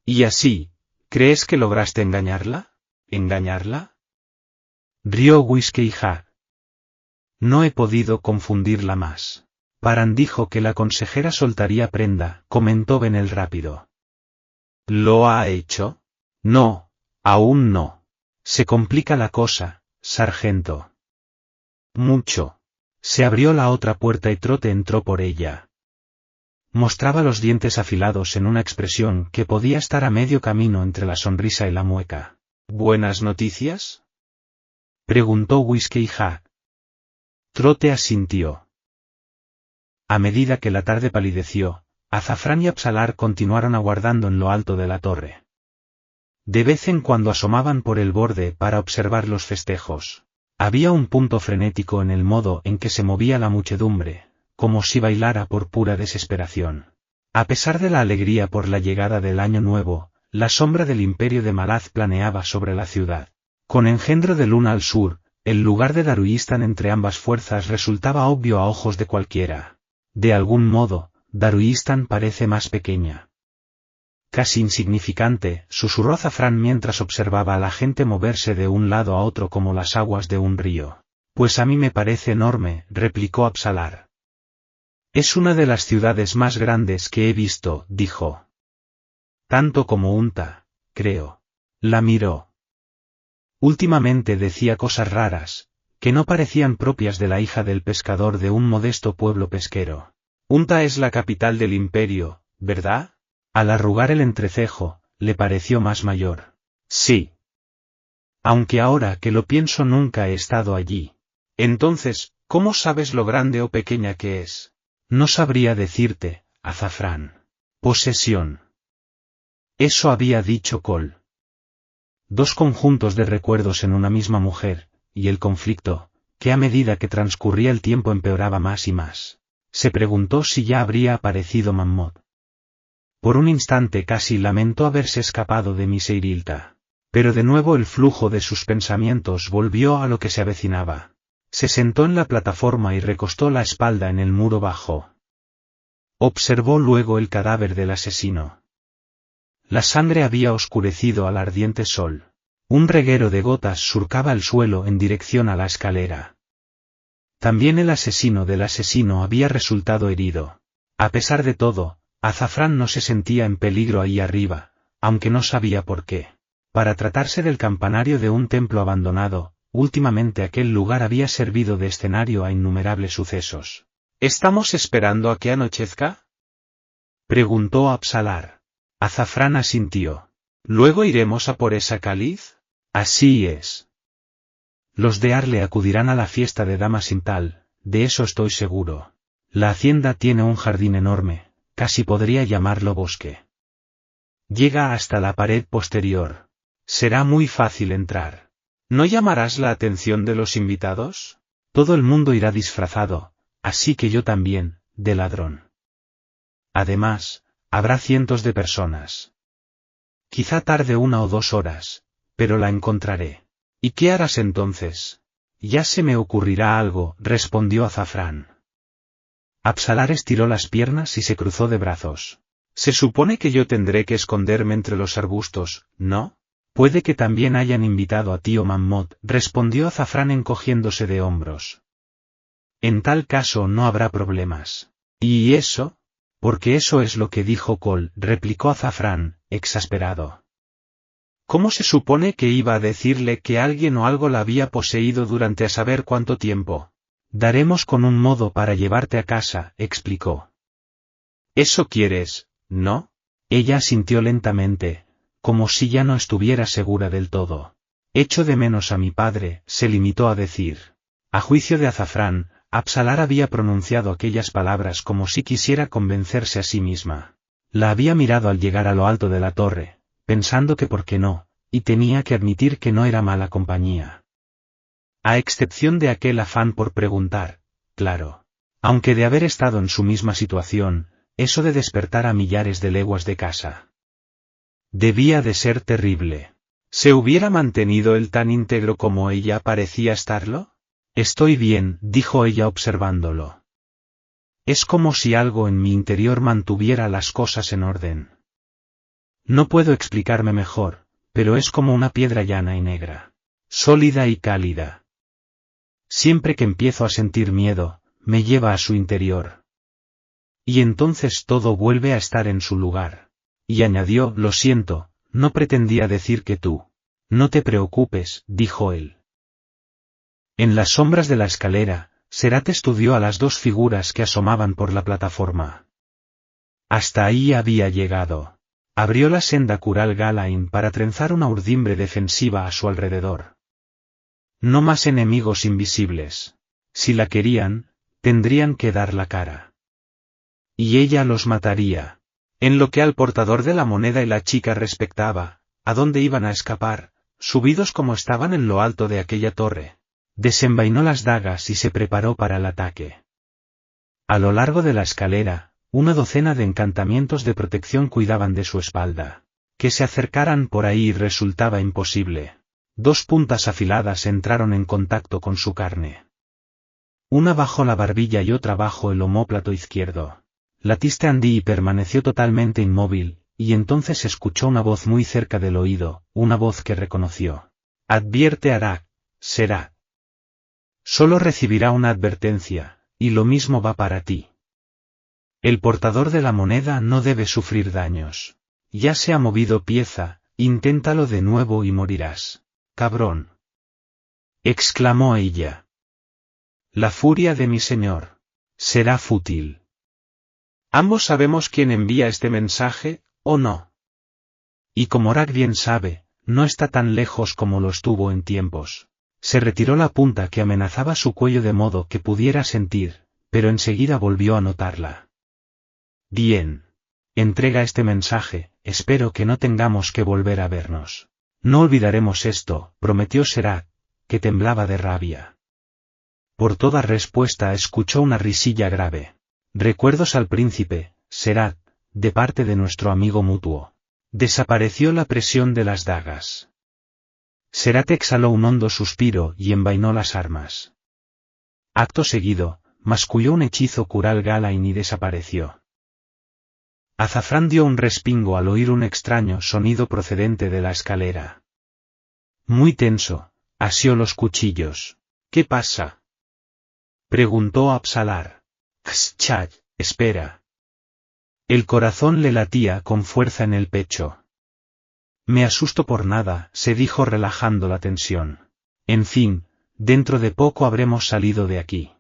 ¿Y así, crees que lograste engañarla? ¿Engañarla? Rió Whiskey Jack. No he podido confundirla más. Paran dijo que la consejera soltaría prenda, comentó Ben el Rápido. ¿Lo ha hecho? No, aún no. Se complica la cosa, sargento. Mucho. Se abrió la otra puerta y Trote entró por ella. Mostraba los dientes afilados en una expresión que podía estar a medio camino entre la sonrisa y la mueca. ¿Buenas noticias? Preguntó Whiskey Jack. Trote asintió. A medida que la tarde palideció, Azafrán y Absalar continuaron aguardando en lo alto de la torre. De vez en cuando asomaban por el borde para observar los festejos. Había un punto frenético en el modo en que se movía la muchedumbre, como si bailara por pura desesperación. A pesar de la alegría por la llegada del año nuevo, la sombra del imperio de Malaz planeaba sobre la ciudad. Con engendro de luna al sur, el lugar de Daruistan entre ambas fuerzas resultaba obvio a ojos de cualquiera. De algún modo, Daruistan parece más pequeña. Casi insignificante, susurró Azafrán mientras observaba a la gente moverse de un lado a otro como las aguas de un río. Pues a mí me parece enorme, replicó Absalar. Es una de las ciudades más grandes que he visto, dijo. Tanto como Unta, creo. La miró. Últimamente decía cosas raras, que no parecían propias de la hija del pescador de un modesto pueblo pesquero. Unta es la capital del imperio, ¿verdad? Al arrugar el entrecejo, le pareció más mayor. Sí. Aunque ahora que lo pienso nunca he estado allí. Entonces, ¿cómo sabes lo grande o pequeña que es? No sabría decirte, Azafrán. Posesión. Eso había dicho Cole. Dos conjuntos de recuerdos en una misma mujer, y el conflicto, que a medida que transcurría el tiempo empeoraba más y más. Se preguntó si ya habría aparecido Mammoth. Por un instante casi lamentó haberse escapado de Miseirilta. Pero de nuevo el flujo de sus pensamientos volvió a lo que se avecinaba. Se sentó en la plataforma y recostó la espalda en el muro bajo. Observó luego el cadáver del asesino. La sangre había oscurecido al ardiente sol. Un reguero de gotas surcaba el suelo en dirección a la escalera. También el asesino del asesino había resultado herido. A pesar de todo, Azafrán no se sentía en peligro ahí arriba, aunque no sabía por qué. Para tratarse del campanario de un templo abandonado, últimamente aquel lugar había servido de escenario a innumerables sucesos. ¿Estamos esperando a que anochezca? Preguntó Absalar. Azafrán asintió. ¿Luego iremos a por esa cáliz? Así es. Los de Arle acudirán a la fiesta de Damasintal, de eso estoy seguro. La hacienda tiene un jardín enorme, casi podría llamarlo bosque. Llega hasta la pared posterior. Será muy fácil entrar. ¿No llamarás la atención de los invitados? Todo el mundo irá disfrazado, así que yo también, de ladrón. Además, habrá cientos de personas. Quizá tarde 1 o 2 horas, pero la encontraré. ¿Y qué harás entonces? Ya se me ocurrirá algo, respondió Azafrán. Absalar estiró las piernas y se cruzó de brazos. Se supone que yo tendré que esconderme entre los arbustos, ¿no? Puede que también hayan invitado a tío Mammoth, respondió Azafrán encogiéndose de hombros. En tal caso no habrá problemas. ¿Y eso? Porque eso es lo que dijo Cole, replicó Azafrán, exasperado. ¿Cómo se supone que iba a decirle que alguien o algo la había poseído durante a saber cuánto tiempo? Daremos con un modo para llevarte a casa, explicó. ¿Eso quieres, no? Ella asintió lentamente, como si ya no estuviera segura del todo. Echo de menos a mi padre, se limitó a decir. A juicio de Azafrán, Absalar había pronunciado aquellas palabras como si quisiera convencerse a sí misma. La había mirado al llegar a lo alto de la torre, pensando que por qué no, y tenía que admitir que no era mala compañía. A excepción de aquel afán por preguntar, claro. Aunque de haber estado en su misma situación, eso de despertar a millares de leguas de casa. Debía de ser terrible. ¿Se hubiera mantenido él tan íntegro como ella parecía estarlo? Estoy bien, dijo ella observándolo. Es como si algo en mi interior mantuviera las cosas en orden. No puedo explicarme mejor, pero es como una piedra llana y negra, sólida y cálida. Siempre que empiezo a sentir miedo, me lleva a su interior. Y entonces todo vuelve a estar en su lugar. Y añadió, lo siento, no pretendía decir que tú. No te preocupes, dijo él. En las sombras de la escalera, Serat estudió a las dos figuras que asomaban por la plataforma. Hasta ahí había llegado. Abrió la senda Cural Galain para trenzar una urdimbre defensiva a su alrededor. No más enemigos invisibles. Si la querían, tendrían que dar la cara. Y ella los mataría. En lo que al portador de la moneda y la chica respectaba, ¿a dónde iban a escapar, subidos como estaban en lo alto de aquella torre? Desenvainó las dagas y se preparó para el ataque. A lo largo de la escalera, una docena de encantamientos de protección cuidaban de su espalda. Que se acercaran por ahí resultaba imposible. Dos puntas afiladas entraron en contacto con su carne. Una bajo la barbilla y otra bajo el omóplato izquierdo. Latiste Andy permaneció totalmente inmóvil, y entonces escuchó una voz muy cerca del oído, una voz que reconoció. Advierte Arak, Serat. Solo recibirá una advertencia, y lo mismo va para ti. El portador de la moneda no debe sufrir daños. Ya se ha movido pieza, inténtalo de nuevo y morirás. Cabrón. Exclamó ella. La furia de mi señor. Será fútil. Ambos sabemos quién envía este mensaje, ¿o no? Y como Arak bien sabe, no está tan lejos como lo estuvo en tiempos. Se retiró la punta que amenazaba su cuello de modo que pudiera sentir, pero enseguida volvió a notarla. Bien. Entrega este mensaje, espero que no tengamos que volver a vernos. No olvidaremos esto, prometió Serat, que temblaba de rabia. Por toda respuesta escuchó una risilla grave. Recuerdos al príncipe, Serat, de parte de nuestro amigo mutuo. Desapareció la presión de las dagas. Serat exhaló un hondo suspiro y envainó las armas. Acto seguido, masculló un hechizo Cural Galain y desapareció. Azafrán dio un respingo al oír un extraño sonido procedente de la escalera. Muy tenso, asió los cuchillos. ¿Qué pasa? Preguntó Absalar. Kschad, espera. El corazón le latía con fuerza en el pecho. Me asusto por nada, se dijo relajando la tensión. En fin, dentro de poco habremos salido de aquí.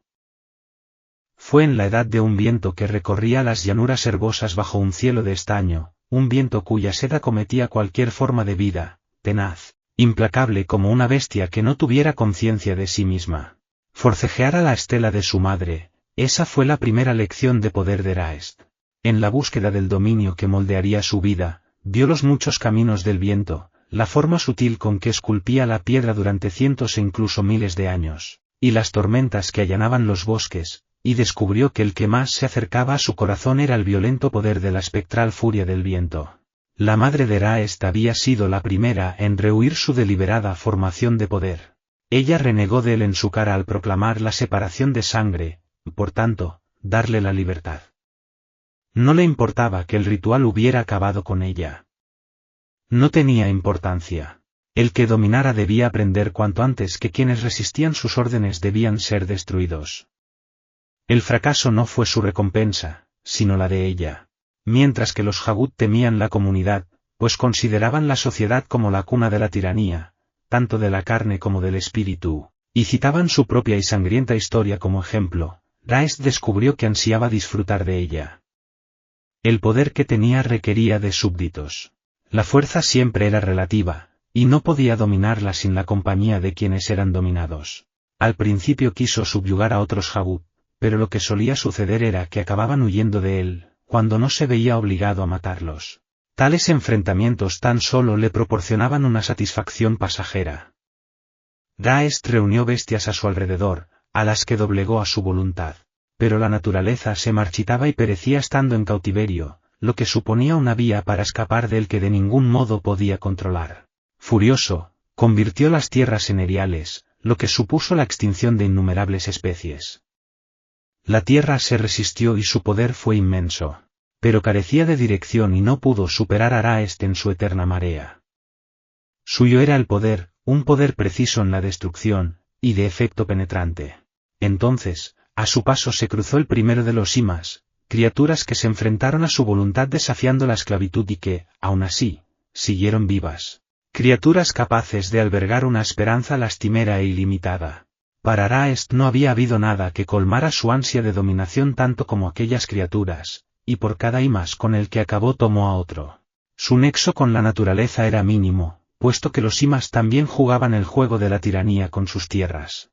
Fue en la edad de un viento que recorría las llanuras herbosas bajo un cielo de estaño, un viento cuya sed acometía cualquier forma de vida, tenaz, implacable como una bestia que no tuviera conciencia de sí misma. Forcejear a la estela de su madre, esa fue la primera lección de poder de Raest. En la búsqueda del dominio que moldearía su vida, vio los muchos caminos del viento, la forma sutil con que esculpía la piedra durante cientos e incluso miles de años, y las tormentas que allanaban los bosques, y descubrió que el que más se acercaba a su corazón era el violento poder de la espectral furia del viento. La madre de Raest había sido la primera en rehuir su deliberada formación de poder. Ella renegó de él en su cara al proclamar la separación de sangre, por tanto, darle la libertad. No le importaba que el ritual hubiera acabado con ella. No tenía importancia. El que dominara debía aprender cuanto antes que quienes resistían sus órdenes debían ser destruidos. El fracaso no fue su recompensa, sino la de ella. Mientras que los Jagut temían la comunidad, pues consideraban la sociedad como la cuna de la tiranía, tanto de la carne como del espíritu, y citaban su propia y sangrienta historia como ejemplo, Raest descubrió que ansiaba disfrutar de ella. El poder que tenía requería de súbditos. La fuerza siempre era relativa, y no podía dominarla sin la compañía de quienes eran dominados. Al principio quiso subyugar a otros Jagut, pero lo que solía suceder era que acababan huyendo de él, cuando no se veía obligado a matarlos. Tales enfrentamientos tan solo le proporcionaban una satisfacción pasajera. Raest reunió bestias a su alrededor, a las que doblegó a su voluntad, pero la naturaleza se marchitaba y perecía estando en cautiverio, lo que suponía una vía para escapar del que de ningún modo podía controlar. Furioso, convirtió las tierras en eriales, lo que supuso la extinción de innumerables especies. La tierra se resistió y su poder fue inmenso, pero carecía de dirección y no pudo superar a Raest en su eterna marea. Suyo era el poder, un poder preciso en la destrucción, y de efecto penetrante. Entonces, a su paso se cruzó el primero de los Imas, criaturas que se enfrentaron a su voluntad desafiando la esclavitud y que, aun así, siguieron vivas. Criaturas capaces de albergar una esperanza lastimera e ilimitada. Para Raest no había habido nada que colmara su ansia de dominación tanto como aquellas criaturas, y por cada Imas con el que acabó tomó a otro. Su nexo con la naturaleza era mínimo, puesto que los Imas también jugaban el juego de la tiranía con sus tierras.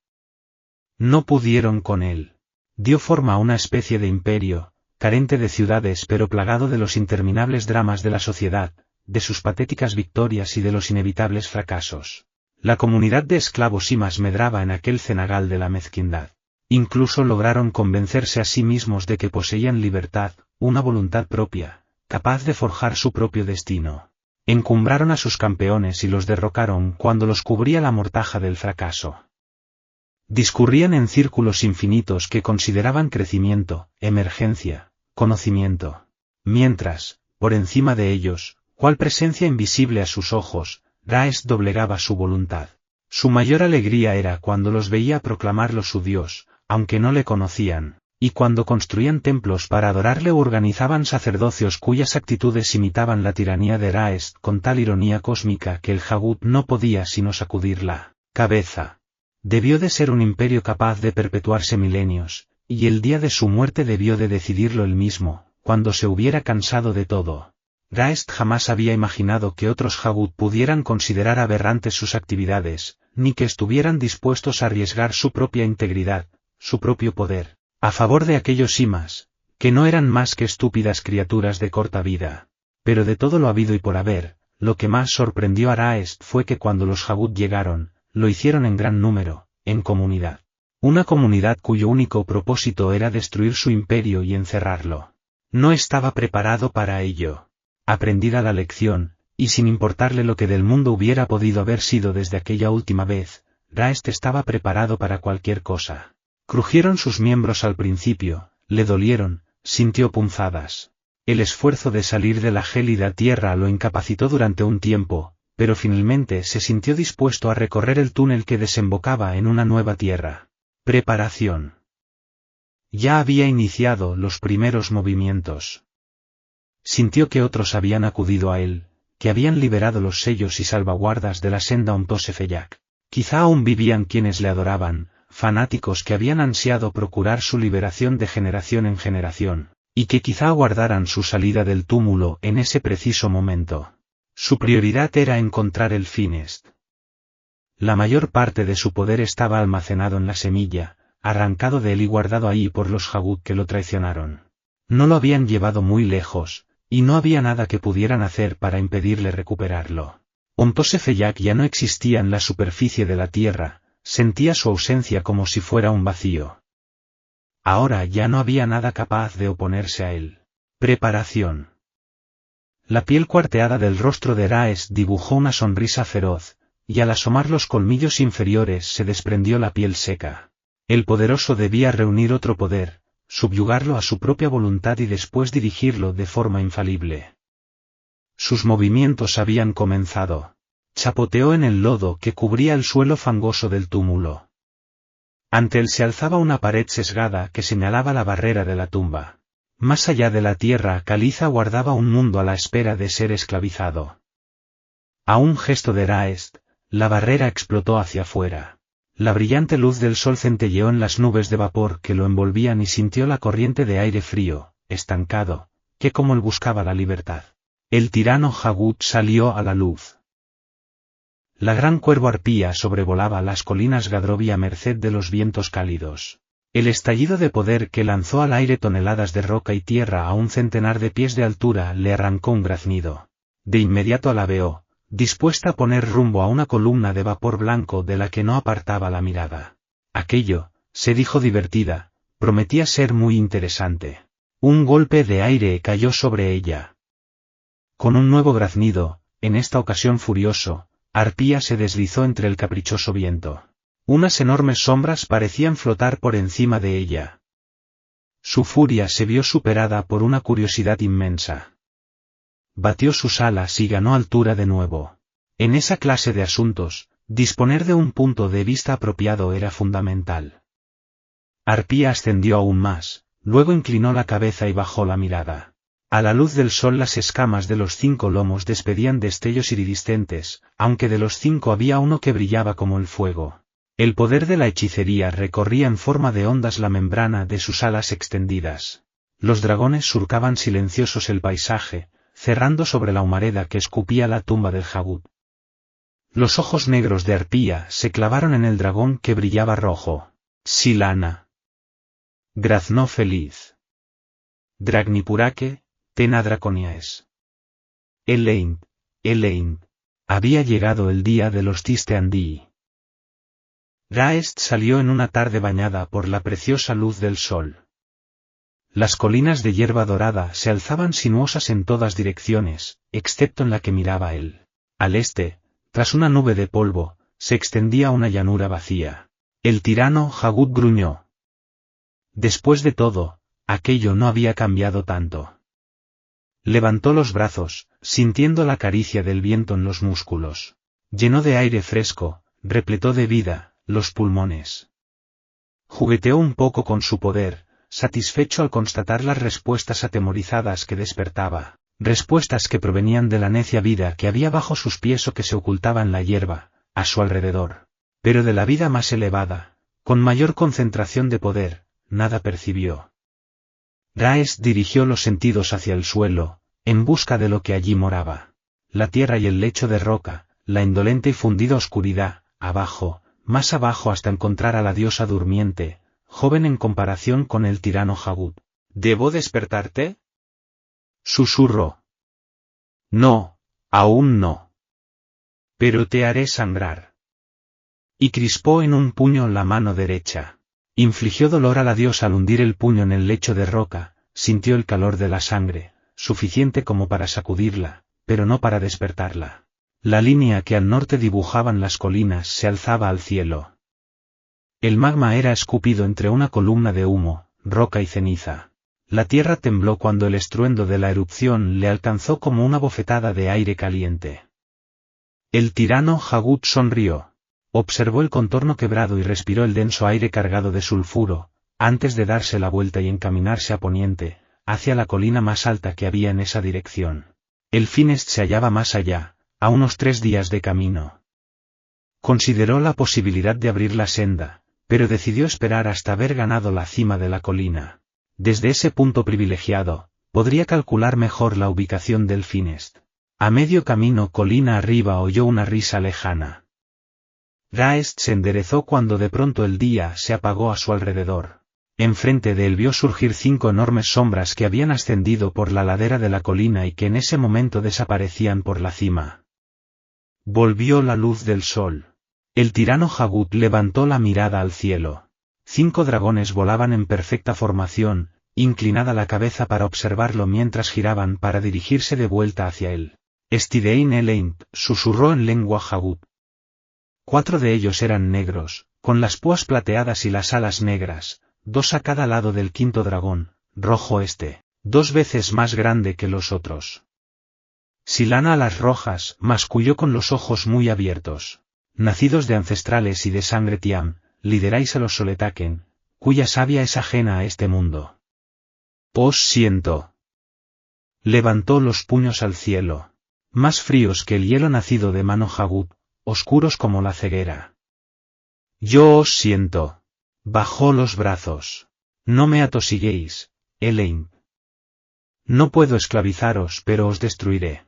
No pudieron con él. Dio forma a una especie de imperio, carente de ciudades pero plagado de los interminables dramas de la sociedad, de sus patéticas victorias y de los inevitables fracasos. La comunidad de esclavos Imas medraba en aquel cenagal de la mezquindad. Incluso lograron convencerse a sí mismos de que poseían libertad, una voluntad propia, capaz de forjar su propio destino. Encumbraron a sus campeones y los derrocaron cuando los cubría la mortaja del fracaso. Discurrían en círculos infinitos que consideraban crecimiento, emergencia, conocimiento. Mientras, por encima de ellos, cual presencia invisible a sus ojos, Raest doblegaba su voluntad. Su mayor alegría era cuando los veía proclamarlo su Dios, aunque no le conocían, y cuando construían templos para adorarle o organizaban sacerdocios cuyas actitudes imitaban la tiranía de Raest con tal ironía cósmica que el Jagut no podía sino sacudir la cabeza. Debió de ser un imperio capaz de perpetuarse milenios, y el día de su muerte debió de decidirlo él mismo, cuando se hubiera cansado de todo. Raest jamás había imaginado que otros Jagut pudieran considerar aberrantes sus actividades, ni que estuvieran dispuestos a arriesgar su propia integridad, su propio poder, a favor de aquellos Imas, que no eran más que estúpidas criaturas de corta vida. Pero de todo lo habido y por haber, lo que más sorprendió a Raest fue que cuando los Jagut llegaron, lo hicieron en gran número, en comunidad. Una comunidad cuyo único propósito era destruir su imperio y encerrarlo. No estaba preparado para ello. Aprendida la lección, y sin importarle lo que del mundo hubiera podido haber sido desde aquella última vez, Raest estaba preparado para cualquier cosa. Crujieron sus miembros al principio, le dolieron, sintió punzadas. El esfuerzo de salir de la gélida tierra lo incapacitó durante un tiempo, pero finalmente se sintió dispuesto a recorrer el túnel que desembocaba en una nueva tierra. Preparación. Ya había iniciado los primeros movimientos. Sintió que otros habían acudido a él, que habían liberado los sellos y salvaguardas de la senda Ontosefeyak. Quizá aún vivían quienes le adoraban, fanáticos que habían ansiado procurar su liberación de generación en generación, y que quizá aguardaran su salida del túmulo en ese preciso momento. Su prioridad era encontrar el Finest. La mayor parte de su poder estaba almacenado en la semilla, arrancado de él y guardado ahí por los Jagut que lo traicionaron. No lo habían llevado muy lejos, y no había nada que pudieran hacer para impedirle recuperarlo. Ontosefeyak ya no existía en la superficie de la tierra, sentía su ausencia como si fuera un vacío. Ahora ya no había nada capaz de oponerse a él. Preparación. La piel cuarteada del rostro de Raest dibujó una sonrisa feroz, y al asomar los colmillos inferiores se desprendió la piel seca. El poderoso debía reunir otro poder, subyugarlo a su propia voluntad y después dirigirlo de forma infalible. Sus movimientos habían comenzado. Chapoteó en el lodo que cubría el suelo fangoso del túmulo. Ante él se alzaba una pared sesgada que señalaba la barrera de la tumba. Más allá de la tierra caliza guardaba un mundo a la espera de ser esclavizado. A un gesto de Raest, la barrera explotó hacia afuera. La brillante luz del sol centelleó en las nubes de vapor que lo envolvían y sintió la corriente de aire frío, estancado, que como él buscaba la libertad. El tirano Hagut salió a la luz. La gran cuervo arpía sobrevolaba las colinas Gadrovi a merced de los vientos cálidos. El estallido de poder que lanzó al aire toneladas de roca y tierra a un centenar de pies de altura le arrancó un graznido. De inmediato alabeó, dispuesta a poner rumbo a una columna de vapor blanco de la que no apartaba la mirada. Aquello, se dijo divertida, prometía ser muy interesante. Un golpe de aire cayó sobre ella. Con un nuevo graznido, en esta ocasión furioso, Arpía se deslizó entre el caprichoso viento. Unas enormes sombras parecían flotar por encima de ella. Su furia se vio superada por una curiosidad inmensa. Batió sus alas y ganó altura de nuevo. En esa clase de asuntos, disponer de un punto de vista apropiado era fundamental. Arpía ascendió aún más, luego inclinó la cabeza y bajó la mirada. A la luz del sol las escamas de los 5 lomos despedían destellos iridiscentes, aunque de los 5 había uno que brillaba como el fuego. El poder de la hechicería recorría en forma de ondas la membrana de sus alas extendidas. Los dragones surcaban silenciosos el paisaje, cerrando sobre la humareda que escupía la tumba del Hagut. Los ojos negros de Arpía se clavaron en el dragón que brillaba rojo. Silana. Graznó feliz. Dragnipurake, Tena Draconiaes. Elaine. Había llegado el día de los Tisteandii. Raest salió en una tarde bañada por la preciosa luz del sol. Las colinas de hierba dorada se alzaban sinuosas en todas direcciones, excepto en la que miraba él. Al este, tras una nube de polvo, se extendía una llanura vacía. El tirano Hagut gruñó. Después de todo, aquello no había cambiado tanto. Levantó los brazos, sintiendo la caricia del viento en los músculos. Llenó de aire fresco, repletó de vida, los pulmones. Jugueteó un poco con su poder, satisfecho al constatar las respuestas atemorizadas que despertaba, respuestas que provenían de la necia vida que había bajo sus pies o que se ocultaba en la hierba, a su alrededor. Pero de la vida más elevada, con mayor concentración de poder, nada percibió. Raest dirigió los sentidos hacia el suelo, en busca de lo que allí moraba. La tierra y el lecho de roca, la indolente y fundida oscuridad, abajo, más abajo hasta encontrar a la diosa durmiente, joven en comparación con el tirano Hagut. ¿Debo despertarte? Susurró. No, aún no. Pero te haré sangrar. Y crispó en un puño la mano derecha. Infligió dolor a la diosa al hundir el puño en el lecho de roca, sintió el calor de la sangre, suficiente como para sacudirla, pero no para despertarla. La línea que al norte dibujaban las colinas se alzaba al cielo. El magma era escupido entre una columna de humo, roca y ceniza. La tierra tembló cuando el estruendo de la erupción le alcanzó como una bofetada de aire caliente. El tirano Hagut sonrió. Observó el contorno quebrado y respiró el denso aire cargado de sulfuro, antes de darse la vuelta y encaminarse a poniente, hacia la colina más alta que había en esa dirección. El Finest se hallaba más allá, a unos 3 días de camino. Consideró la posibilidad de abrir la senda, pero decidió esperar hasta haber ganado la cima de la colina. Desde ese punto privilegiado, podría calcular mejor la ubicación del Finest. A medio camino colina arriba oyó una risa lejana. Raest se enderezó cuando de pronto el día se apagó a su alrededor. Enfrente de él vio surgir 5 enormes sombras que habían ascendido por la ladera de la colina y que en ese momento desaparecían por la cima. Volvió la luz del sol. El tirano Hagut levantó la mirada al cielo. 5 dragones volaban en perfecta formación, inclinada la cabeza para observarlo mientras giraban para dirigirse de vuelta hacia él. Estidein Elaine, susurró en lengua Hagut. 4 de ellos eran negros, con las púas plateadas y las alas negras, 2 a cada lado del quinto dragón, rojo 2 veces más grande que los otros. Silana las rojas, masculló con los ojos muy abiertos. Nacidos de ancestrales y de sangre Tiam, lideráis a los Soletaken, cuya savia es ajena a este mundo. Os siento. Levantó los puños al cielo. Más fríos que el hielo nacido de mano Hagut, oscuros como la ceguera. Yo os siento. Bajó los brazos. No me atosiguéis, Elaine. No puedo esclavizaros, pero os destruiré.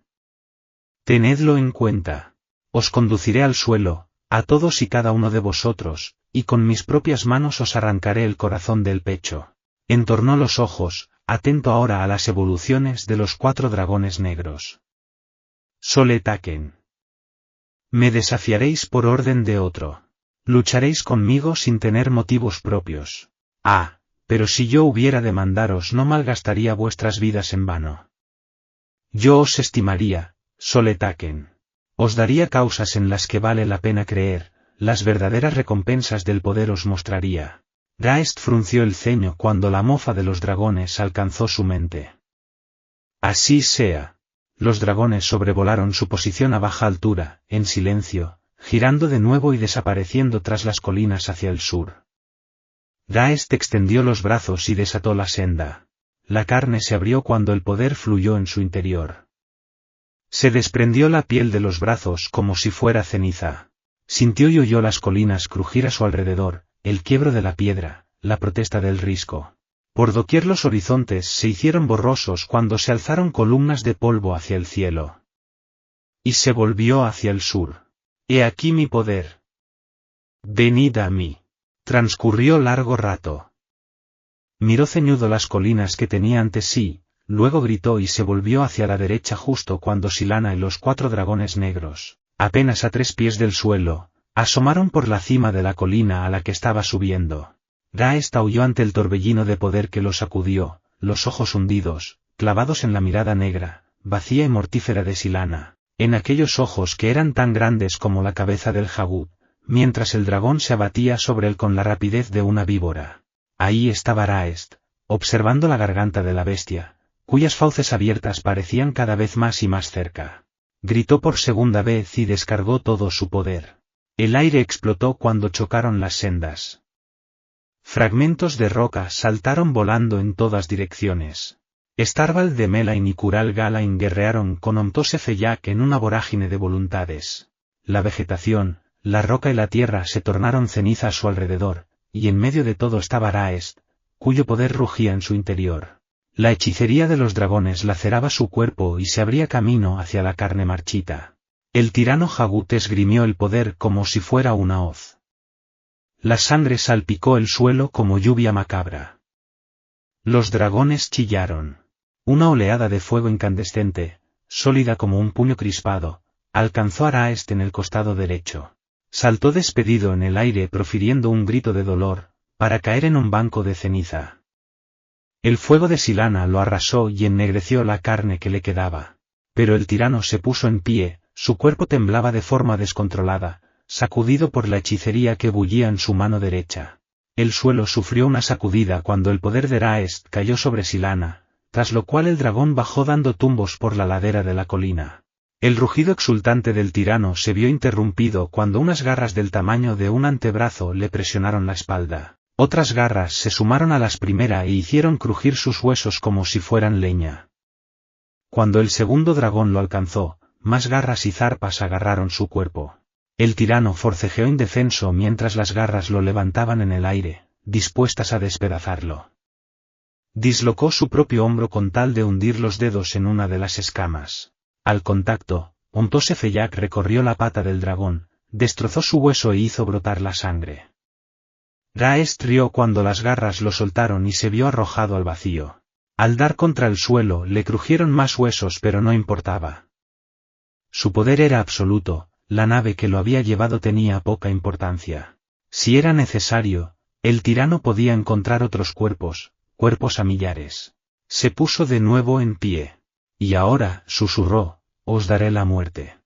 Tenedlo en cuenta. Os conduciré al suelo, a todos y cada uno de vosotros, y con mis propias manos os arrancaré el corazón del pecho. Entornó los ojos, atento ahora a las evoluciones de los 4 dragones negros. Soletaken. Me desafiaréis por orden de otro. Lucharéis conmigo sin tener motivos propios. Ah, pero si yo hubiera de mandaros no malgastaría vuestras vidas en vano. Yo os estimaría, Soletaken. Os daría causas en las que vale la pena creer, las verdaderas recompensas del poder os mostraría. Raest frunció el ceño cuando la mofa de los dragones alcanzó su mente. Así sea. Los dragones sobrevolaron su posición a baja altura, en silencio, girando de nuevo y desapareciendo tras las colinas hacia el sur. Raest extendió los brazos y desató la senda. La carne se abrió cuando el poder fluyó en su interior. Se desprendió la piel de los brazos como si fuera ceniza. Sintió y oyó las colinas crujir a su alrededor, el quiebro de la piedra, la protesta del risco. Por doquier los horizontes se hicieron borrosos cuando se alzaron columnas de polvo hacia el cielo. Y se volvió hacia el sur. He aquí mi poder. Venid a mí. Transcurrió largo rato. Miró ceñudo las colinas que tenía ante sí, luego gritó y se volvió hacia la derecha justo cuando Silana y los 4 dragones negros, apenas a 3 pies del suelo, asomaron por la cima de la colina a la que estaba subiendo. Raest aulló ante el torbellino de poder que lo sacudió, los ojos hundidos, clavados en la mirada negra, vacía y mortífera de Silana, en aquellos ojos que eran tan grandes como la cabeza del Hagut, mientras el dragón se abatía sobre él con la rapidez de una víbora. Ahí estaba Raest, observando la garganta de la bestia, cuyas fauces abiertas parecían cada vez más y más cerca. Gritó por segunda vez y descargó todo su poder. El aire explotó cuando chocaron las sendas. Fragmentos de roca saltaron volando en todas direcciones. Starval de Melain y Kural Galain guerrearon con Omtosefeyak en una vorágine de voluntades. La vegetación, la roca y la tierra se tornaron ceniza a su alrededor, y en medio de todo estaba Raest, cuyo poder rugía en su interior. La hechicería de los dragones laceraba su cuerpo y se abría camino hacia la carne marchita. El tirano Hagut esgrimió el poder como si fuera una hoz. La sangre salpicó el suelo como lluvia macabra. Los dragones chillaron. Una oleada de fuego incandescente, sólida como un puño crispado, alcanzó a Raest en el costado derecho. Saltó despedido en el aire profiriendo un grito de dolor, para caer en un banco de ceniza. El fuego de Silana lo arrasó y ennegreció la carne que le quedaba. Pero el tirano se puso en pie, su cuerpo temblaba de forma descontrolada, sacudido por la hechicería que bullía en su mano derecha. El suelo sufrió una sacudida cuando el poder de Raest cayó sobre Silana, tras lo cual el dragón bajó dando tumbos por la ladera de la colina. El rugido exultante del tirano se vio interrumpido cuando unas garras del tamaño de un antebrazo le presionaron la espalda. Otras garras se sumaron a las primeras e hicieron crujir sus huesos como si fueran leña. Cuando el segundo dragón lo alcanzó, más garras y zarpas agarraron su cuerpo. El tirano forcejeó indefenso mientras las garras lo levantaban en el aire, dispuestas a despedazarlo. Dislocó su propio hombro con tal de hundir los dedos en una de las escamas. Al contacto, Omtosefeyak recorrió la pata del dragón, destrozó su hueso e hizo brotar la sangre. Raest rió cuando las garras lo soltaron y se vio arrojado al vacío. Al dar contra el suelo le crujieron más huesos pero no importaba. Su poder era absoluto, la nave que lo había llevado tenía poca importancia. Si era necesario, el tirano podía encontrar otros cuerpos a millares. Se puso de nuevo en pie. Y ahora, susurró, os daré la muerte.